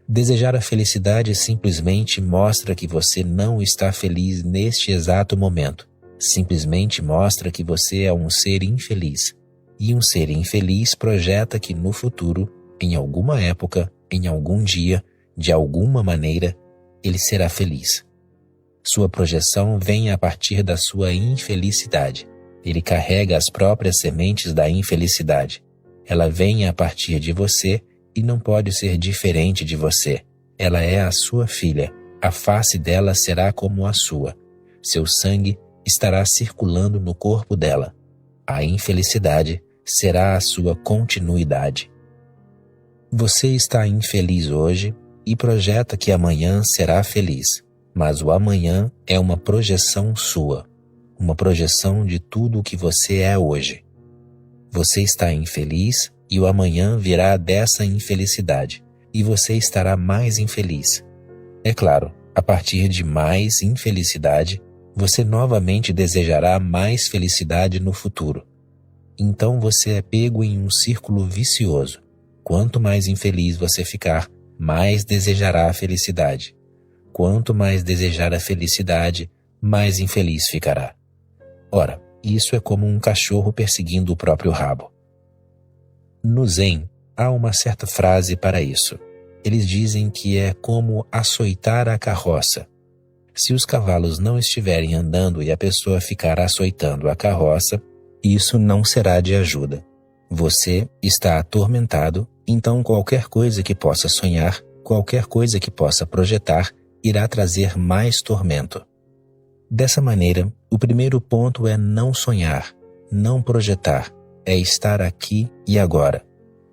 Desejar a felicidade simplesmente mostra que você não está feliz neste exato momento. Simplesmente mostra que você é um ser infeliz. E um ser infeliz projeta que no futuro, em alguma época, em algum dia, de alguma maneira, ele será feliz. Sua projeção vem a partir da sua infelicidade. Ele carrega as próprias sementes da infelicidade. Ela vem a partir de você e não pode ser diferente de você. Ela é a sua filha. A face dela será como a sua. Seu sangue estará circulando no corpo dela. A infelicidade será a sua continuidade. Você está infeliz hoje e projeta que amanhã será feliz, mas o amanhã é uma projeção sua, uma projeção de tudo o que você é hoje. Você está infeliz e o amanhã virá dessa infelicidade, e você estará mais infeliz. É claro, a partir de mais infelicidade, você novamente desejará mais felicidade no futuro. Então você é pego em um círculo vicioso. Quanto mais infeliz você ficar, mais desejará a felicidade. Quanto mais desejar a felicidade, mais infeliz ficará. Ora, isso é como um cachorro perseguindo o próprio rabo. No Zen, há uma certa frase para isso. Eles dizem que é como açoitar a carroça. Se os cavalos não estiverem andando e a pessoa ficar açoitando a carroça, isso não será de ajuda. Você está atormentado, então qualquer coisa que possa sonhar, qualquer coisa que possa projetar, irá trazer mais tormento. Dessa maneira, o primeiro ponto é não sonhar, não projetar, é estar aqui e agora.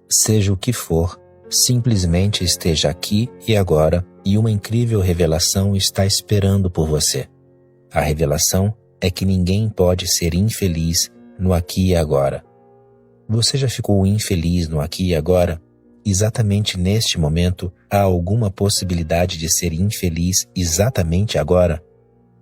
Seja o que for, simplesmente esteja aqui e agora e uma incrível revelação está esperando por você. A revelação é que ninguém pode ser infeliz no aqui e agora. Você já ficou infeliz no aqui e agora? Exatamente neste momento, há alguma possibilidade de ser infeliz exatamente agora?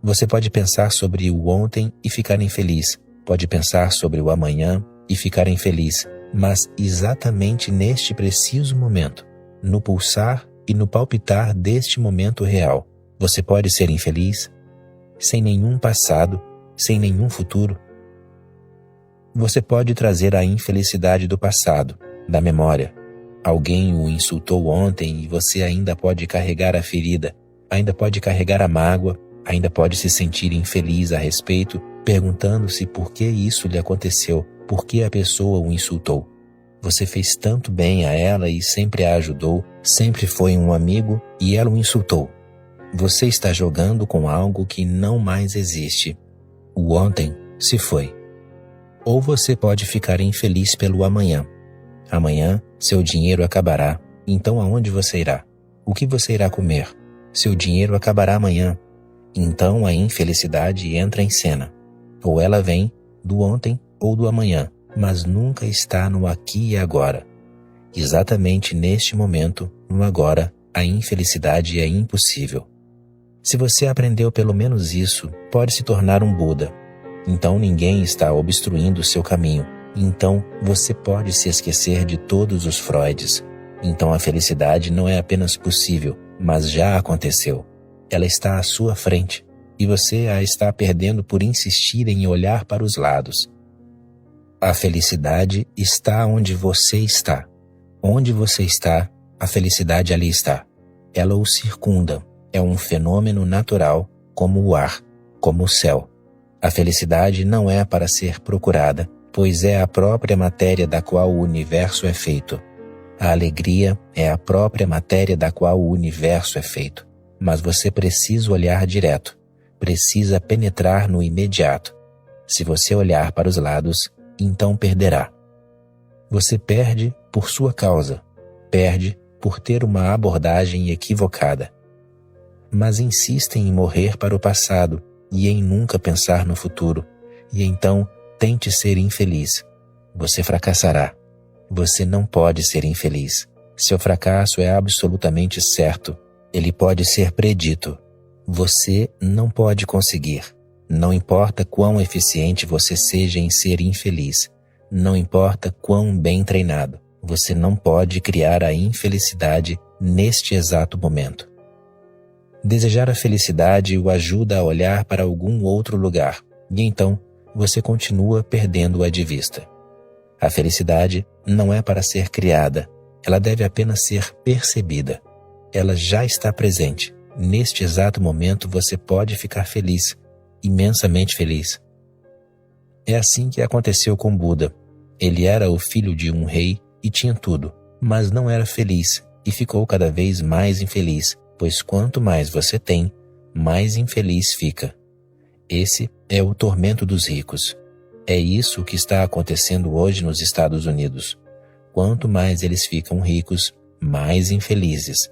Você pode pensar sobre o ontem e ficar infeliz. Pode pensar sobre o amanhã e ficar infeliz. Mas exatamente neste preciso momento, no pulsar e no palpitar deste momento real, você pode ser infeliz? Sem nenhum passado, sem nenhum futuro? Você pode trazer a infelicidade do passado, da memória. Alguém o insultou ontem e você ainda pode carregar a ferida, ainda pode carregar a mágoa, ainda pode se sentir infeliz a respeito, perguntando-se por que isso lhe aconteceu, por que a pessoa o insultou. Você fez tanto bem a ela e sempre a ajudou, sempre foi um amigo e ela o insultou. Você está jogando com algo que não mais existe. O ontem se foi. Ou você pode ficar infeliz pelo amanhã. Amanhã, seu dinheiro acabará. Então aonde você irá? O que você irá comer? Seu dinheiro acabará amanhã. Então a infelicidade entra em cena. Ou ela vem, do ontem ou do amanhã, mas nunca está no aqui e agora. Exatamente neste momento, no agora, a infelicidade é impossível. Se você aprendeu pelo menos isso, pode se tornar um Buda. Então ninguém está obstruindo o seu caminho. Então você pode se esquecer de todos os Freuds. Então a felicidade não é apenas possível, mas já aconteceu. Ela está à sua frente, e você a está perdendo por insistir em olhar para os lados. A felicidade está onde você está. Onde você está, a felicidade ali está. Ela o circunda. É um fenômeno natural, como o ar, como o céu. A felicidade não é para ser procurada, pois é a própria matéria da qual o universo é feito. A alegria é a própria matéria da qual o universo é feito. Mas você precisa olhar direto, precisa penetrar no imediato. Se você olhar para os lados, então perderá. Você perde por sua causa, perde por ter uma abordagem equivocada. Mas insistem em morrer para o passado e em nunca pensar no futuro, e então tente ser infeliz. Você fracassará. Você não pode ser infeliz. Seu fracasso é absolutamente certo. Ele pode ser predito. Você não pode conseguir. Não importa quão eficiente você seja em ser infeliz. Não importa quão bem treinado. Você não pode criar a infelicidade neste exato momento. Desejar a felicidade o ajuda a olhar para algum outro lugar, e então você continua perdendo-a de vista. A felicidade não é para ser criada, ela deve apenas ser percebida. Ela já está presente. Neste exato momento você pode ficar feliz, imensamente feliz. É assim que aconteceu com Buda. Ele era o filho de um rei e tinha tudo, mas não era feliz e ficou cada vez mais infeliz, pois quanto mais você tem, mais infeliz fica. Esse é o tormento dos ricos. É isso que está acontecendo hoje nos Estados Unidos. Quanto mais eles ficam ricos, mais infelizes.